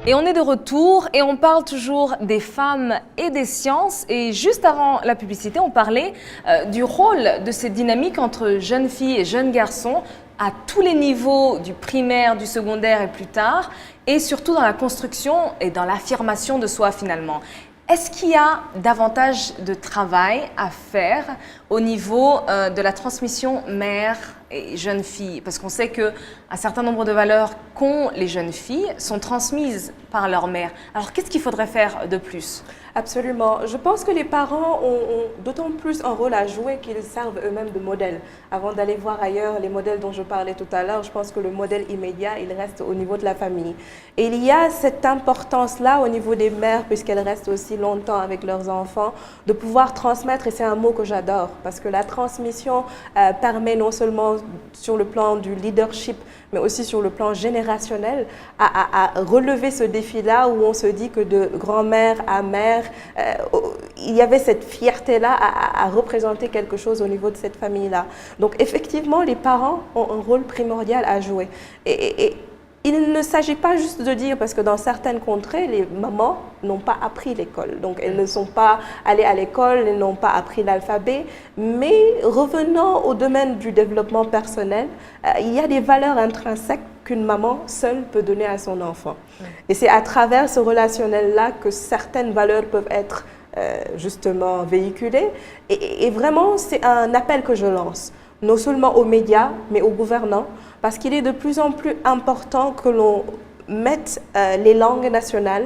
A: Et on est de retour et on parle toujours des femmes et des sciences. Et juste avant la publicité, on parlait du rôle de cette dynamique entre jeunes filles et jeunes garçons à tous les niveaux, du primaire, du secondaire et plus tard, et surtout dans la construction et dans l'affirmation de soi finalement. Est-ce qu'il y a davantage de travail à faire au niveau de la transmission mère et jeune fille? Parce qu'on sait qu'un certain nombre de valeurs qu'ont les jeunes filles sont transmises par leur mère. Alors qu'est-ce qu'il faudrait faire de plus?
G: Absolument. Je pense que les parents ont d'autant plus un rôle à jouer qu'ils servent eux-mêmes de modèle. Avant d'aller voir ailleurs les modèles dont je parlais tout à l'heure, je pense que le modèle immédiat, il reste au niveau de la famille. Et il y a cette importance-là au niveau des mères, puisqu'elles restent aussi longtemps avec leurs enfants, de pouvoir transmettre, et c'est un mot que j'adore, parce que la transmission permet non seulement sur le plan du leadership, mais aussi sur le plan générationnel, à relever ce défi-là où on se dit que de grand-mère à mère, il y avait cette fierté-là à représenter quelque chose au niveau de cette famille-là. Donc effectivement, les parents ont un rôle primordial à jouer. Et il ne s'agit pas juste de dire, parce que dans certaines contrées, les mamans n'ont pas appris l'école. Donc elles ne sont pas allées à l'école, elles n'ont pas appris l'alphabet. Mais revenant au domaine du développement personnel, il y a des valeurs intrinsèques qu'une maman seule peut donner à son enfant. Et c'est à travers ce relationnel-là que certaines valeurs peuvent être justement véhiculées. Et vraiment, c'est un appel que je lance, non seulement aux médias, mais aux gouvernants, parce qu'il est de plus en plus important que l'on mette les langues nationales,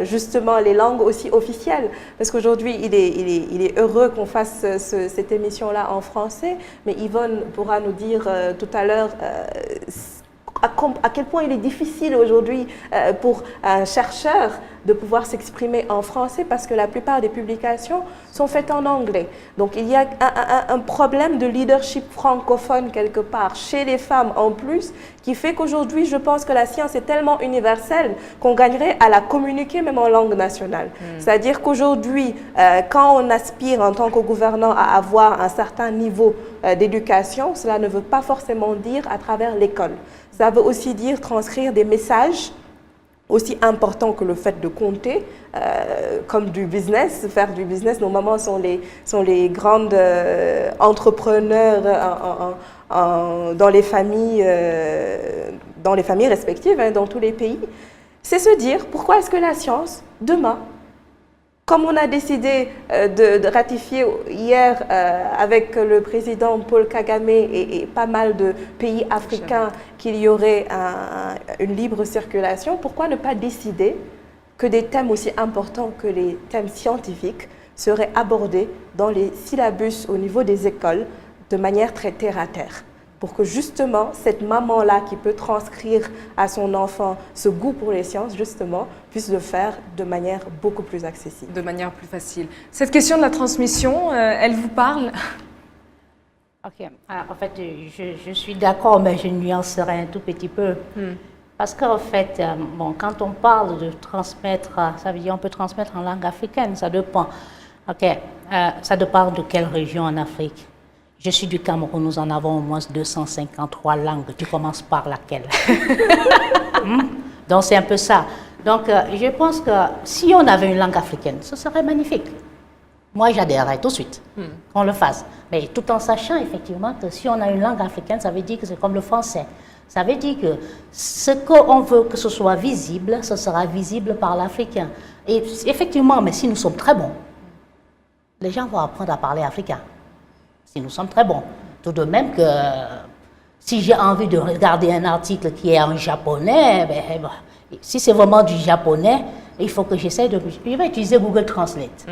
G: justement les langues aussi officielles. Parce qu'aujourd'hui, il est heureux qu'on fasse cette émission-là en français, mais Yvonne pourra nous dire tout à l'heure à quel point il est difficile aujourd'hui pour un chercheur de pouvoir s'exprimer en français parce que la plupart des publications sont faites en anglais. Donc il y a un problème de leadership francophone quelque part chez les femmes en plus qui fait qu'aujourd'hui je pense que la science est tellement universelle qu'on gagnerait à la communiquer même en langue nationale. C'est-à-dire qu'aujourd'hui quand on aspire en tant que gouvernant à avoir un certain niveau d'éducation, cela ne veut pas forcément dire à travers l'école. Ça veut aussi dire transcrire des messages aussi importants que le fait de compter, comme du business. Faire du business, nos mamans sont les grandes entrepreneurs dans les familles respectives, hein, dans tous les pays. C'est se dire, pourquoi est-ce que la science, demain, comme on a décidé de ratifier hier avec le président Paul Kagame et pas mal de pays africains qu'il y aurait une libre circulation, pourquoi ne pas décider que des thèmes aussi importants que les thèmes scientifiques seraient abordés dans les syllabus au niveau des écoles de manière très terre à terre, pour que justement cette maman-là qui peut transcrire à son enfant ce goût pour les sciences, justement, puisse le faire de manière beaucoup plus accessible.
A: De manière plus facile. Cette question de la transmission, elle vous parle?
H: Ok, en fait, je suis d'accord, mais je nuancerai un tout petit peu. Parce qu'en fait, bon, quand on parle de transmettre, ça veut dire on peut transmettre en langue africaine, ça dépend. Ok, ça dépend de quelle région en Afrique. Je suis du Cameroun, nous en avons au moins 253 langues. Tu commences par laquelle? Donc c'est un peu ça. Donc je pense que si on avait une langue africaine, ce serait magnifique. Moi j'adhérerais tout de suite qu'on le fasse. Mais tout en sachant effectivement que si on a une langue africaine, ça veut dire que c'est comme le français. Ça veut dire que ce qu'on veut que ce soit visible, ce sera visible par l'africain. Et effectivement, mais si nous sommes très bons, les gens vont apprendre à parler africain. Si nous sommes très bons. Tout de même que si j'ai envie de regarder un article qui est en japonais, si c'est vraiment du japonais, il faut que j'essaie de... Je vais utiliser Google Translate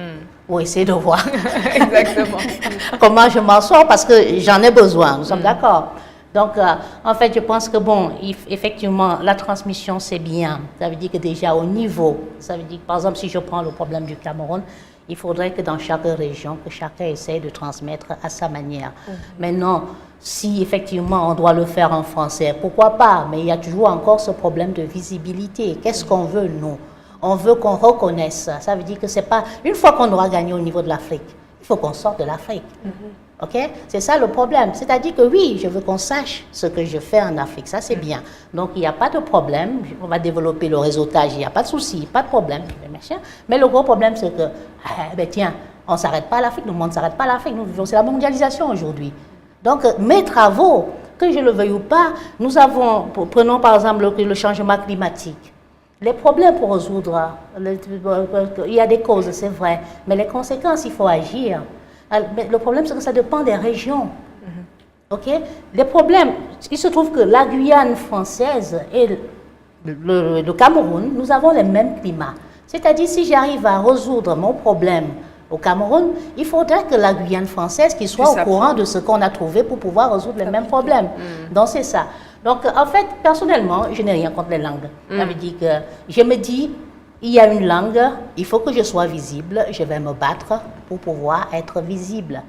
H: pour essayer de voir
A: Exactement.
H: comment je m'en sors parce que j'en ai besoin, nous sommes d'accord. Donc, en fait, je pense que, bon, effectivement, la transmission, c'est bien. Ça veut dire que déjà au niveau, ça veut dire que, par exemple, si je prends le problème du Cameroun, il faudrait que dans chaque région, que chacun essaye de transmettre à sa manière. Maintenant, si effectivement on doit le faire en français, pourquoi pas? Mais il y a toujours encore ce problème de visibilité. Qu'est-ce qu'on veut, nous? On veut qu'on reconnaisse. Ça veut dire que c'est pas... Une fois qu'on aura gagné au niveau de l'Afrique, il faut qu'on sorte de l'Afrique. Ok? C'est ça le problème. C'est-à-dire que oui, je veux qu'on sache ce que je fais en Afrique. Ça, c'est bien. Donc, il n'y a pas de problème. On va développer le réseautage. Il n'y a pas de souci, pas de problème. Mais le gros problème, c'est que, tiens, on ne s'arrête pas à l'Afrique. Le monde ne s'arrête pas à l'Afrique. Nous vivons, c'est la mondialisation aujourd'hui. Donc, mes travaux, que je le veuille ou pas, nous avons, prenons par exemple le changement climatique. Les problèmes pour résoudre, il y a des causes, c'est vrai, mais les conséquences, il faut agir. Le problème, c'est que ça dépend des régions. Ok? Les problèmes, il se trouve que la Guyane française et le Cameroun, nous avons les mêmes climats. C'est-à-dire, si j'arrive à résoudre mon problème au Cameroun, il faudrait que la Guyane française qui soit au courant de ce qu'on a trouvé pour pouvoir résoudre les mêmes problèmes. Donc, c'est ça. Donc, en fait, personnellement, je n'ai rien contre les langues. Ça veut dire que je me dis, il y a une langue, il faut que je sois visible, je vais me battre pour pouvoir être visible.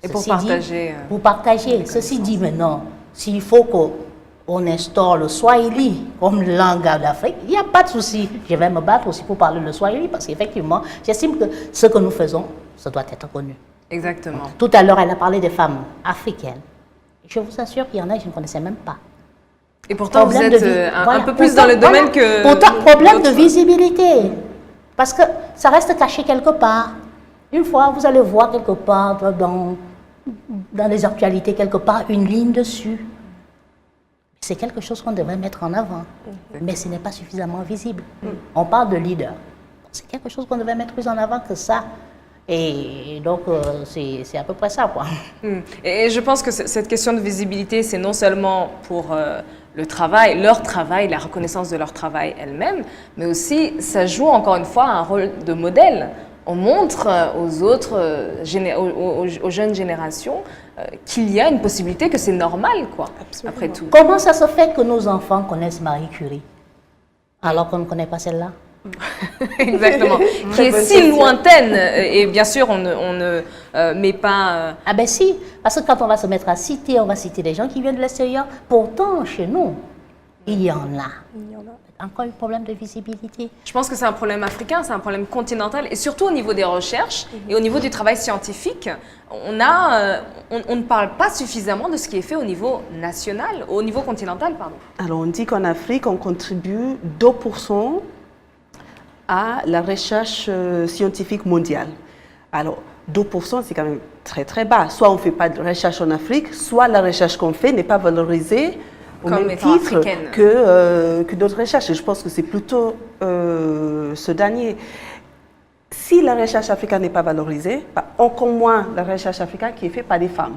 A: Et pour partager.
H: Pour partager. Ceci dit, maintenant, s'il faut qu'on instaure le Swahili comme langue d'Afrique, il n'y a pas de souci. Je vais me battre aussi pour parler le Swahili parce qu'effectivement, j'estime que ce que nous faisons, ça doit être connu.
A: Exactement.
H: Tout à l'heure, elle a parlé des femmes africaines. Je vous assure qu'il y en a, je ne connaissais même pas.
A: Et pourtant, vous êtes un peu plus dans le domaine que...
H: Pourtant, problème de visibilité. Parce que ça reste caché quelque part. Une fois, vous allez voir quelque part, dans les actualités, quelque part, une ligne dessus. C'est quelque chose qu'on devrait mettre en avant. Mais ce n'est pas suffisamment visible. On parle de leader. C'est quelque chose qu'on devrait mettre plus en avant que ça. Et donc, c'est à peu près ça, quoi.
A: Et je pense que cette question de visibilité, c'est non seulement pour le travail, leur travail, la reconnaissance de leur travail elle-même, mais aussi, ça joue encore une fois un rôle de modèle. On montre aux autres, aux jeunes générations, qu'il y a une possibilité, que c'est normal, quoi, après tout.
H: Comment ça se fait que nos enfants connaissent Marie Curie, alors qu'on ne connaît pas celle-là?
A: Exactement, qui est si lointaine, et bien sûr on ne met pas...
H: Ah ben si, parce que quand on va se mettre à citer, on va citer des gens qui viennent de l'extérieur. Pourtant, chez nous, il y en a. Encore un problème de visibilité.
A: Je pense que c'est un problème africain, c'est un problème continental, et surtout au niveau des recherches et au niveau du travail scientifique, on ne parle pas suffisamment de ce qui est fait au niveau national, au niveau continental, pardon.
I: Alors on dit qu'en Afrique, on contribue 2% à la recherche scientifique mondiale. Alors, 2%, c'est quand même très très bas. Soit on ne fait pas de recherche en Afrique, soit la recherche qu'on fait n'est pas valorisée au
A: comme
I: même titre que d'autres recherches. Et je pense que c'est plutôt ce dernier. Si la recherche africaine n'est pas valorisée, encore moins la recherche africaine qui est faite par des femmes.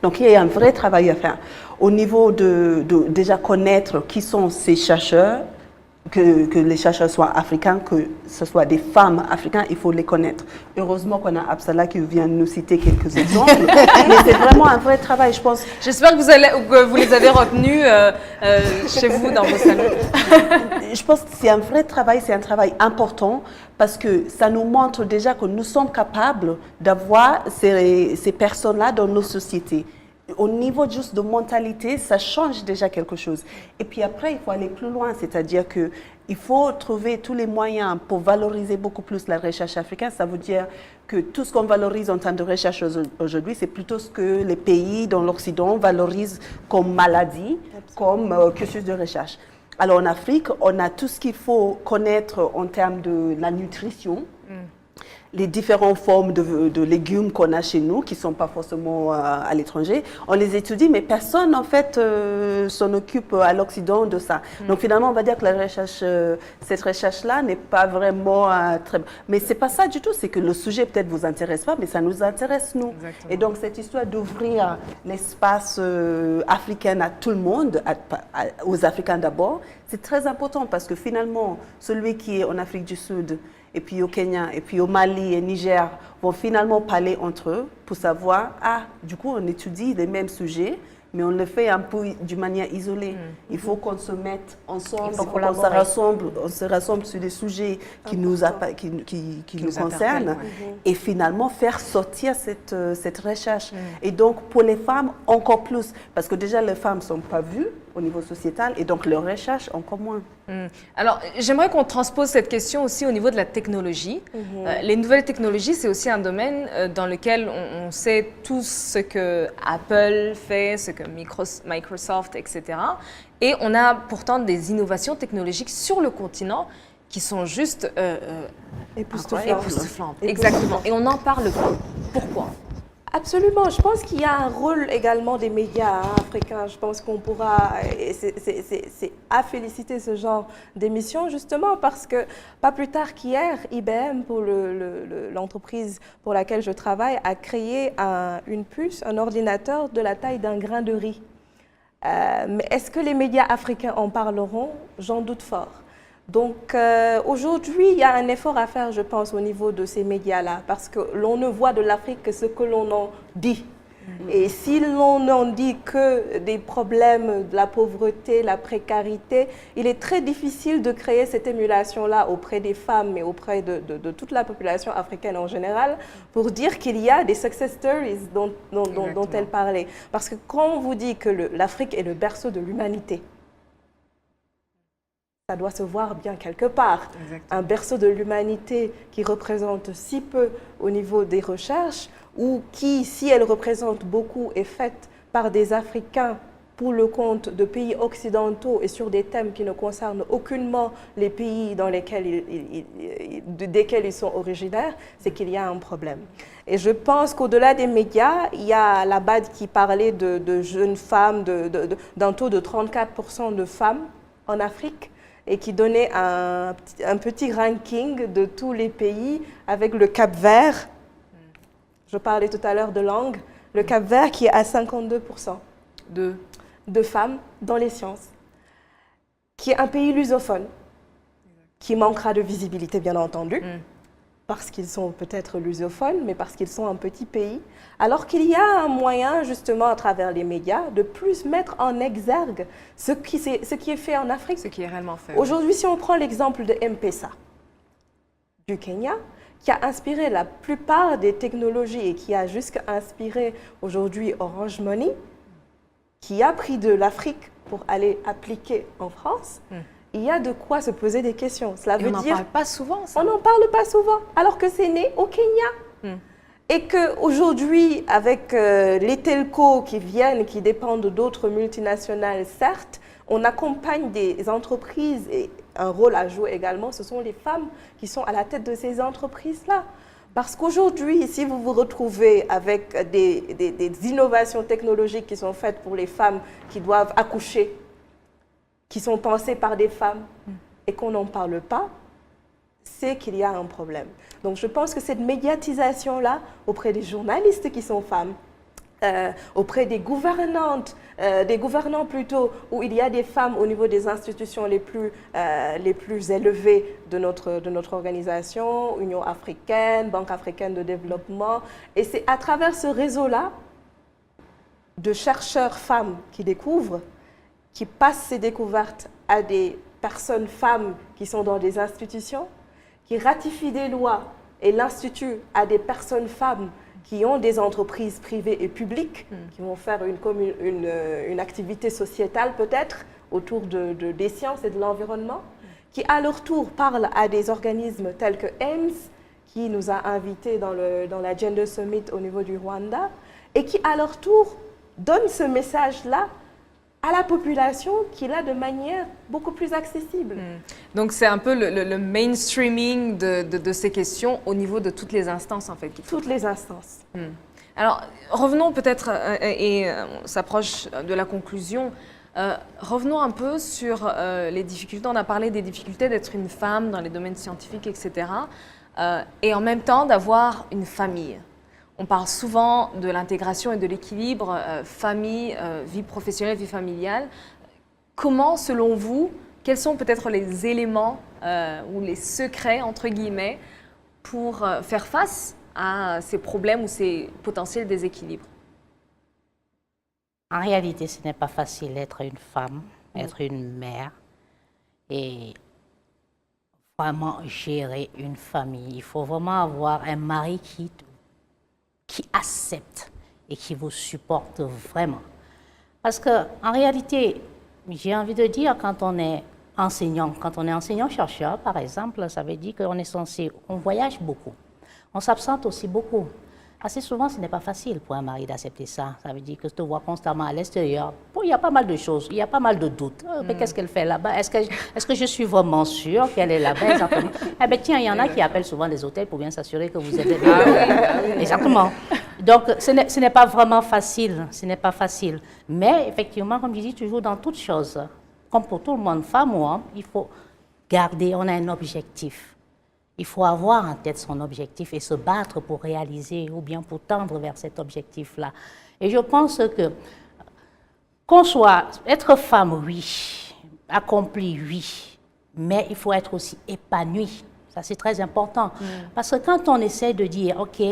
I: Donc il y a un vrai travail à faire. Au niveau de déjà connaître qui sont ces chercheurs, que les chercheurs soient africains, que ce soit des femmes africaines, il faut les connaître. Heureusement qu'on a Absala qui vient nous citer quelques exemples, mais c'est vraiment un vrai travail, je pense.
A: J'espère que vous les avez retenus chez vous, dans vos salons.
I: Je pense que c'est un vrai travail, c'est un travail important, parce que ça nous montre déjà que nous sommes capables d'avoir ces personnes-là dans nos sociétés. Au niveau juste de mentalité, ça change déjà quelque chose. Et puis après, il faut aller plus loin, c'est-à-dire qu'il faut trouver tous les moyens pour valoriser beaucoup plus la recherche africaine. Ça veut dire que tout ce qu'on valorise en termes de recherche aujourd'hui, c'est plutôt ce que les pays dans l'Occident valorisent comme maladie, comme cursus de recherche. Alors en Afrique, on a tout ce qu'il faut connaître en termes de la nutrition. Les différentes formes de légumes qu'on a chez nous, qui ne sont pas forcément à l'étranger, on les étudie, mais personne, en fait, s'en occupe à l'Occident de ça. Donc, finalement, on va dire que cette recherche-là n'est pas vraiment très... Mais ce n'est pas ça du tout, c'est que le sujet, peut-être, ne vous intéresse pas, mais ça nous intéresse, nous. Exactement. Et donc, cette histoire d'ouvrir l'espace africain à tout le monde, aux Africains d'abord, c'est très important, parce que finalement, celui qui est en Afrique du Sud, et puis au Kenya, et puis au Mali et Niger, vont finalement parler entre eux pour savoir, du coup, on étudie les mêmes sujets, mais on le fait un peu d'une manière isolée. Il faut qu'on se mette ensemble, on se rassemble sur des sujets qui nous concernent, et finalement faire sortir cette recherche. Et donc, pour les femmes, encore plus, parce que déjà, les femmes ne sont pas vues au niveau sociétal et donc leurs recherches encore moins.
A: Alors, j'aimerais qu'on transpose cette question aussi au niveau de la technologie. Les nouvelles technologies, c'est aussi un domaine dans lequel on sait tous ce que Apple fait, ce que Microsoft, etc. Et on a pourtant des innovations technologiques sur le continent qui sont juste époustouflantes. Exactement. Et on n'en parle pas. Pourquoi ?
G: Absolument. Je pense qu'il y a un rôle également des médias africains. Je pense qu'on pourra, et c'est à féliciter ce genre d'émission justement parce que pas plus tard qu'hier, IBM, pour l'entreprise pour laquelle je travaille, a créé une puce, un ordinateur de la taille d'un grain de riz. Mais est-ce que les médias africains en parleront? J'en doute fort. Donc aujourd'hui, il y a un effort à faire, je pense, au niveau de ces médias-là, parce que l'on ne voit de l'Afrique que ce que l'on en dit. Et si l'on n'en dit que des problèmes de la pauvreté, la précarité, il est très difficile de créer cette émulation-là auprès des femmes et auprès de toute la population africaine en général pour dire qu'il y a des success stories dont elle parlait. Parce que quand on vous dit que l'Afrique est le berceau de l'humanité, ça doit se voir bien quelque part. Exactement. Un berceau de l'humanité qui représente si peu au niveau des recherches ou qui, si elle représente beaucoup, est faite par des Africains pour le compte de pays occidentaux et sur des thèmes qui ne concernent aucunement les pays dans lesquels desquels ils sont originaires, c'est qu'il y a un problème. Et je pense qu'au-delà des médias, il y a la BAD qui parlait de jeunes femmes, d'un taux de 34% de femmes en Afrique, et qui donnait un petit ranking de tous les pays avec le Cap-Vert. Je parlais tout à l'heure de langue. Le Cap-Vert qui est à 52% de femmes dans les sciences, qui est un pays lusophone, qui manquera de visibilité bien entendu, parce qu'ils sont peut-être lusophones, mais parce qu'ils sont un petit pays, alors qu'il y a un moyen, justement, à travers les médias, de plus mettre en exergue ce qui est fait en Afrique.
A: Ce qui est réellement fait.
G: Aujourd'hui, si on prend l'exemple de M-Pesa, du Kenya, qui a inspiré la plupart des technologies et qui a jusqu'à inspiré aujourd'hui Orange Money, qui a pris de l'Afrique pour aller appliquer en France, il y a de quoi se poser des questions. Cela veut dire,
A: on n'en parle pas souvent, ça.
G: On n'en parle pas souvent, alors que c'est né au Kenya. Et qu'aujourd'hui, avec les telcos qui viennent, qui dépendent d'autres multinationales, certes, on accompagne des entreprises et un rôle à jouer également, ce sont les femmes qui sont à la tête de ces entreprises-là. Parce qu'aujourd'hui, si vous vous retrouvez avec des innovations technologiques qui sont faites pour les femmes qui doivent accoucher, qui sont pensées par des femmes et qu'on n'en parle pas, c'est qu'il y a un problème. Donc je pense que cette médiatisation-là, auprès des journalistes qui sont femmes, auprès des gouvernantes, des gouvernants plutôt, où il y a des femmes au niveau des institutions les plus élevées de notre organisation, Union africaine, Banque africaine de développement. Et c'est à travers ce réseau-là de chercheurs femmes qui découvrent, qui passent ces découvertes à des personnes femmes qui sont dans des institutions, qui ratifient des lois et l'institut à des personnes femmes qui ont des entreprises privées et publiques, qui vont faire une activité sociétale peut-être autour des sciences et de l'environnement, qui à leur tour parlent à des organismes tels que AIMS, qui nous a invités dans la Gender Summit au niveau du Rwanda, et qui à leur tour donnent ce message-là à la population qui l'a de manière beaucoup plus accessible.
A: Donc c'est un peu le mainstreaming de ces questions au niveau de toutes les instances en fait.
G: Toutes les instances.
A: Alors revenons peut-être, et on s'approche de la conclusion, revenons un peu sur les difficultés. On a parlé des difficultés d'être une femme dans les domaines scientifiques, etc. Et en même temps d'avoir une famille. On parle souvent de l'intégration et de l'équilibre famille, vie professionnelle, vie familiale. Comment, selon vous, quels sont peut-être les éléments ou les secrets, entre guillemets, pour faire face à ces problèmes ou ces potentiels déséquilibres?
H: En réalité, ce n'est pas facile d'être une femme, être une mère et vraiment gérer une famille. Il faut vraiment avoir un mari qui accepte et qui vous supporte vraiment. Parce qu'en réalité, J'ai envie de dire, quand on est enseignant-chercheur, par exemple, ça veut dire qu'on est censé, on voyage beaucoup, on s'absente aussi beaucoup. Assez souvent, ce n'est pas facile pour un mari d'accepter ça. Ça veut dire que je te vois constamment à l'extérieur. Bon, il y a pas mal de choses, il y a pas mal de doutes. Mais qu'est-ce qu'elle fait là-bas? Est-ce que je suis vraiment sûre qu'elle est là-bas exactement? Eh bien, tiens, il y en a qui appellent souvent les hôtels pour bien s'assurer que vous êtes bien. Exactement. Donc, ce n'est pas vraiment facile, ce n'est pas facile. Mais effectivement, comme je dis toujours, dans toute chose, comme pour tout le monde, femme ou homme, il faut garder, on a un objectif. Il faut avoir en tête son objectif et se battre pour réaliser ou bien pour tendre vers cet objectif-là. Et je pense que être femme, oui, accompli, oui, mais il faut être aussi épanoui. Ça, c'est très important. Parce que quand on essaie de dire, OK,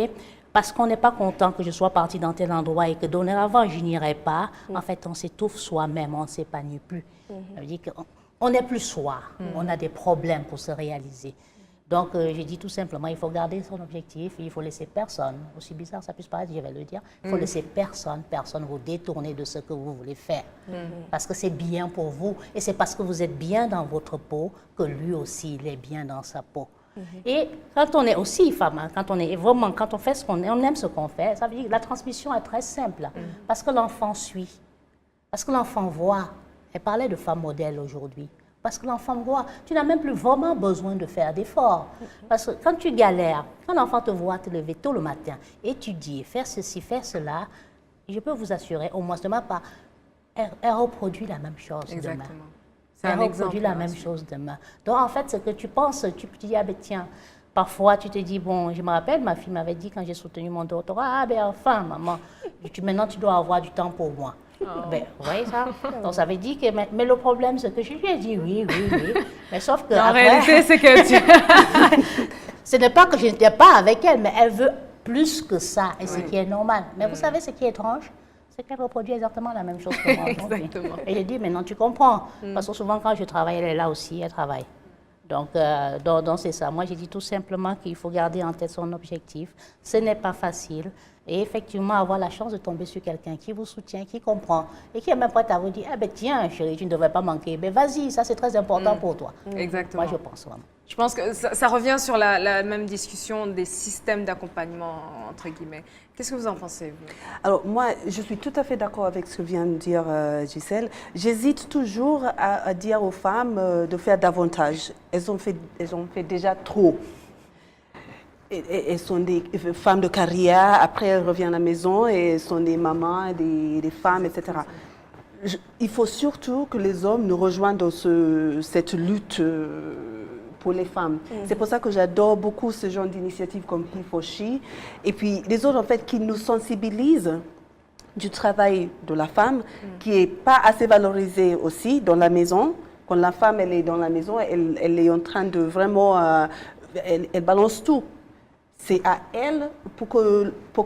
H: parce qu'on n'est pas content que je sois partie dans tel endroit et que dorénavant, je n'irai pas, en fait, on s'étouffe soi-même, on ne s'épanouit plus. Ça veut dire qu'on n'est plus soi, on a des problèmes pour se réaliser. Donc, je dis tout simplement, il faut garder son objectif, il faut laisser personne, aussi bizarre ça puisse paraître, je vais le dire, il faut laisser personne vous détourner de ce que vous voulez faire. Parce que c'est bien pour vous, et c'est parce que vous êtes bien dans votre peau que lui aussi, il est bien dans sa peau. Et quand on est aussi femme, quand on fait ce qu'on aime, on aime ce qu'on fait, ça veut dire que la transmission est très simple, parce que l'enfant suit, parce que l'enfant voit. Elle parlait de femme modèle aujourd'hui. Parce que l'enfant voit, tu n'as même plus vraiment besoin de faire d'efforts. Parce que quand tu galères, quand l'enfant te voit te lever tôt le matin, étudier, faire ceci, faire cela, je peux vous assurer, au moins de ma part, elle reproduit la même chose demain. Elle reproduit la même chose demain. Donc en fait, ce que tu penses, tu te dis, ah ben tiens, parfois tu te dis, bon, je me rappelle, ma fille m'avait dit quand j'ai soutenu mon doctorat, ah ben enfin maman, maintenant tu dois avoir du temps pour moi. Ben, vous voyez ça? Donc ça veut dire que, mais le problème c'est que je lui ai dit oui, mais sauf que
A: en réalité c'est que
H: ce n'est pas que je n'étais pas avec elle, mais elle veut plus que ça, et ce qui est normal. Mais vous savez ce qui est étrange? C'est qu'elle reproduit exactement la même chose que moi.
A: Exactement.
H: Et j'ai dit, maintenant tu comprends, parce que souvent quand je travaille, elle est là aussi, elle travaille. Donc c'est ça. Moi, j'ai dit tout simplement qu'il faut garder en tête son objectif. Ce n'est pas facile. Et effectivement, avoir la chance de tomber sur quelqu'un qui vous soutient, qui comprend et qui est même prêt à vous dire, ah ben tiens, chérie, tu ne devrais pas manquer. Ben vas-y, ça c'est très important pour toi.
A: Exactement.
H: Moi, je pense vraiment.
A: Je pense que ça revient sur la même discussion des systèmes d'accompagnement, entre guillemets. Qu'est-ce que vous en pensez, vous?
I: Alors, moi, je suis tout à fait d'accord avec ce que vient de dire Gisèle. J'hésite toujours à dire aux femmes de faire davantage. Elles ont fait déjà trop. Elles sont des femmes de carrière, après elles reviennent à la maison et elles sont des mamans, des femmes, etc. Il faut surtout que les hommes nous rejoignent dans cette lutte pour les femmes. C'est pour ça que j'adore beaucoup ce genre d'initiatives comme P4She. Et puis les autres, en fait, qui nous sensibilisent du travail de la femme, qui n'est pas assez valorisé aussi dans la maison. Quand la femme, elle est dans la maison, elle est en train de vraiment... elle balance tout. C'est à elle, pour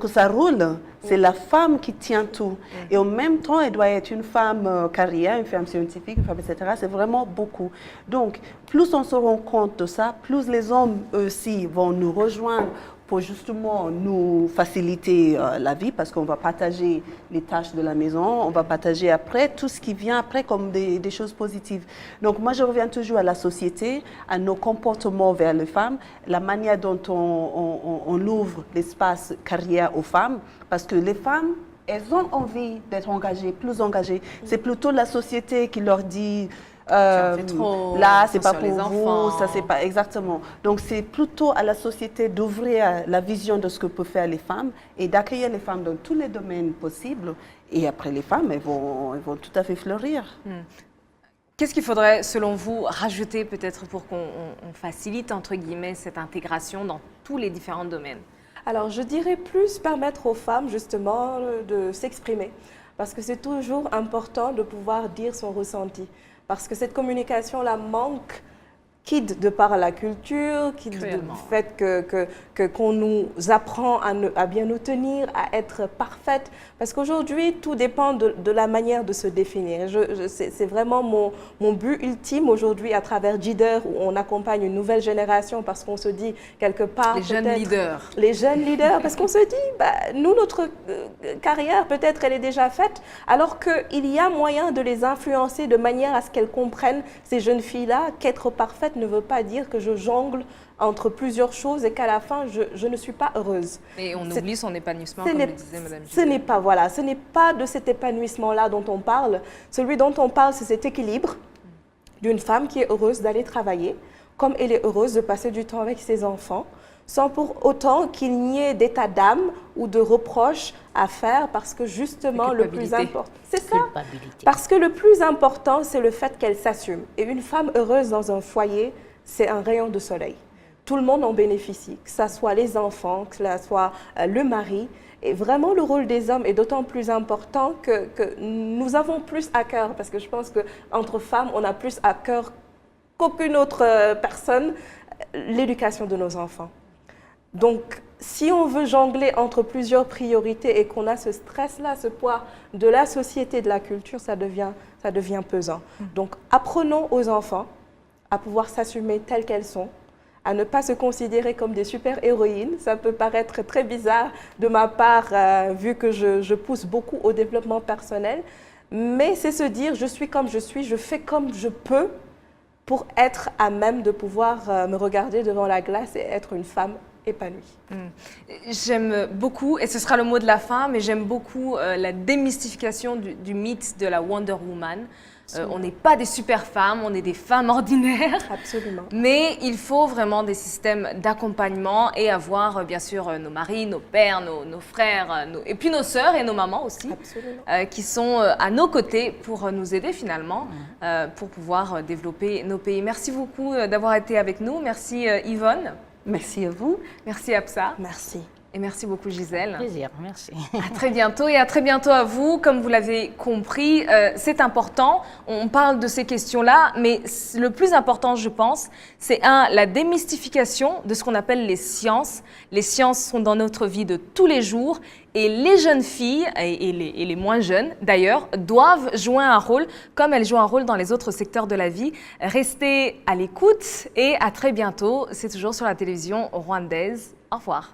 I: que ça roule, c'est la femme qui tient tout. Et en même temps, elle doit être une femme carrière, une femme scientifique, une femme, etc. C'est vraiment beaucoup. Donc, plus on se rend compte de ça, plus les hommes aussi vont nous rejoindre pour justement nous faciliter la vie, parce qu'on va partager les tâches de la maison, on va partager après tout ce qui vient après comme des choses positives. Donc moi, je reviens toujours à la société, à nos comportements vers les femmes, la manière dont on ouvre l'espace carrière aux femmes, parce que les femmes, elles ont envie d'être engagées, plus engagées. C'est plutôt la société qui leur dit...
A: trop,
I: là, c'est pas pour
A: les enfants.
I: vous, ça c'est pas exactement. Donc c'est plutôt à la société d'ouvrir la vision de ce que peuvent faire les femmes et d'accueillir les femmes dans tous les domaines possibles. Et après, les femmes, elles vont tout à fait fleurir.
A: Qu'est-ce qu'il faudrait, selon vous, rajouter peut-être pour qu'on facilite, entre guillemets, cette intégration dans tous les différents domaines?
G: Alors, je dirais plus permettre aux femmes, justement, de s'exprimer. Parce que c'est toujours important de pouvoir dire son ressenti. Parce que cette communication-là manque quitte de par la culture, quitte du fait qu'on nous apprend à bien nous tenir, à être parfaite. Parce qu'aujourd'hui, tout dépend de la manière de se définir. C'est vraiment mon but ultime aujourd'hui à travers Jider, où on accompagne une nouvelle génération parce qu'on se dit quelque part...
A: Les jeunes leaders.
G: Les jeunes leaders, parce qu'on se dit, nous, notre carrière, peut-être, elle est déjà faite, alors qu'il y a moyen de les influencer de manière à ce qu'elles comprennent, ces jeunes filles-là, qu'être parfaite ne veut pas dire que je jongle entre plusieurs choses et qu'à la fin, je ne suis pas heureuse.
A: Et on oublie son épanouissement, comme le disait Mme
G: Ce n'est pas, voilà, ce n'est pas de cet épanouissement-là dont on parle. Celui dont on parle, c'est cet équilibre d'une femme qui est heureuse d'aller travailler, comme elle est heureuse de passer du temps avec ses enfants, sans pour autant qu'il n'y ait d'état d'âme ou de reproches à faire, parce que justement le plus important, c'est ça, parce que le plus important, c'est le fait qu'elle s'assume. Et une femme heureuse dans un foyer, c'est un rayon de soleil. Tout le monde en bénéficie, que ce soit les enfants, que ce soit le mari. Et vraiment, le rôle des hommes est d'autant plus important que nous avons plus à cœur, parce que je pense qu'entre femmes, on a plus à cœur qu'aucune autre personne, l'éducation de nos enfants. Donc, si on veut jongler entre plusieurs priorités et qu'on a ce stress-là, ce poids de la société, de la culture, ça devient pesant. Donc, apprenons aux enfants à pouvoir s'assumer telles qu'elles sont, à ne pas se considérer comme des super-héroïnes. Ça peut paraître très bizarre de ma part, vu que je pousse beaucoup au développement personnel, mais c'est se dire, je suis comme je suis, je fais comme je peux pour être à même de pouvoir me regarder devant la glace et être une femme épanouie.
A: J'aime beaucoup, et ce sera le mot de la fin, mais j'aime beaucoup la démystification du mythe de la Wonder Woman. On n'est pas des super femmes, on est des femmes ordinaires.
G: Absolument.
A: Mais il faut vraiment des systèmes d'accompagnement et avoir bien sûr nos maris, nos pères, nos frères, et puis nos sœurs et nos mamans aussi, qui sont à nos côtés pour nous aider finalement, pour pouvoir développer nos pays. Merci beaucoup d'avoir été avec nous. Merci Yvonne.
I: Merci à vous.
A: Merci Absa.
G: Merci.
A: Et merci beaucoup Gisèle.
H: Plaisir, merci.
A: À très bientôt et à très bientôt à vous. Comme vous l'avez compris, c'est important. On parle de ces questions-là, mais le plus important, je pense, c'est la démystification de ce qu'on appelle les sciences. Les sciences sont dans notre vie de tous les jours et les jeunes filles, et les moins jeunes d'ailleurs, doivent jouer un rôle comme elles jouent un rôle dans les autres secteurs de la vie. Restez à l'écoute et à très bientôt. C'est toujours sur la télévision rwandaise. Au revoir.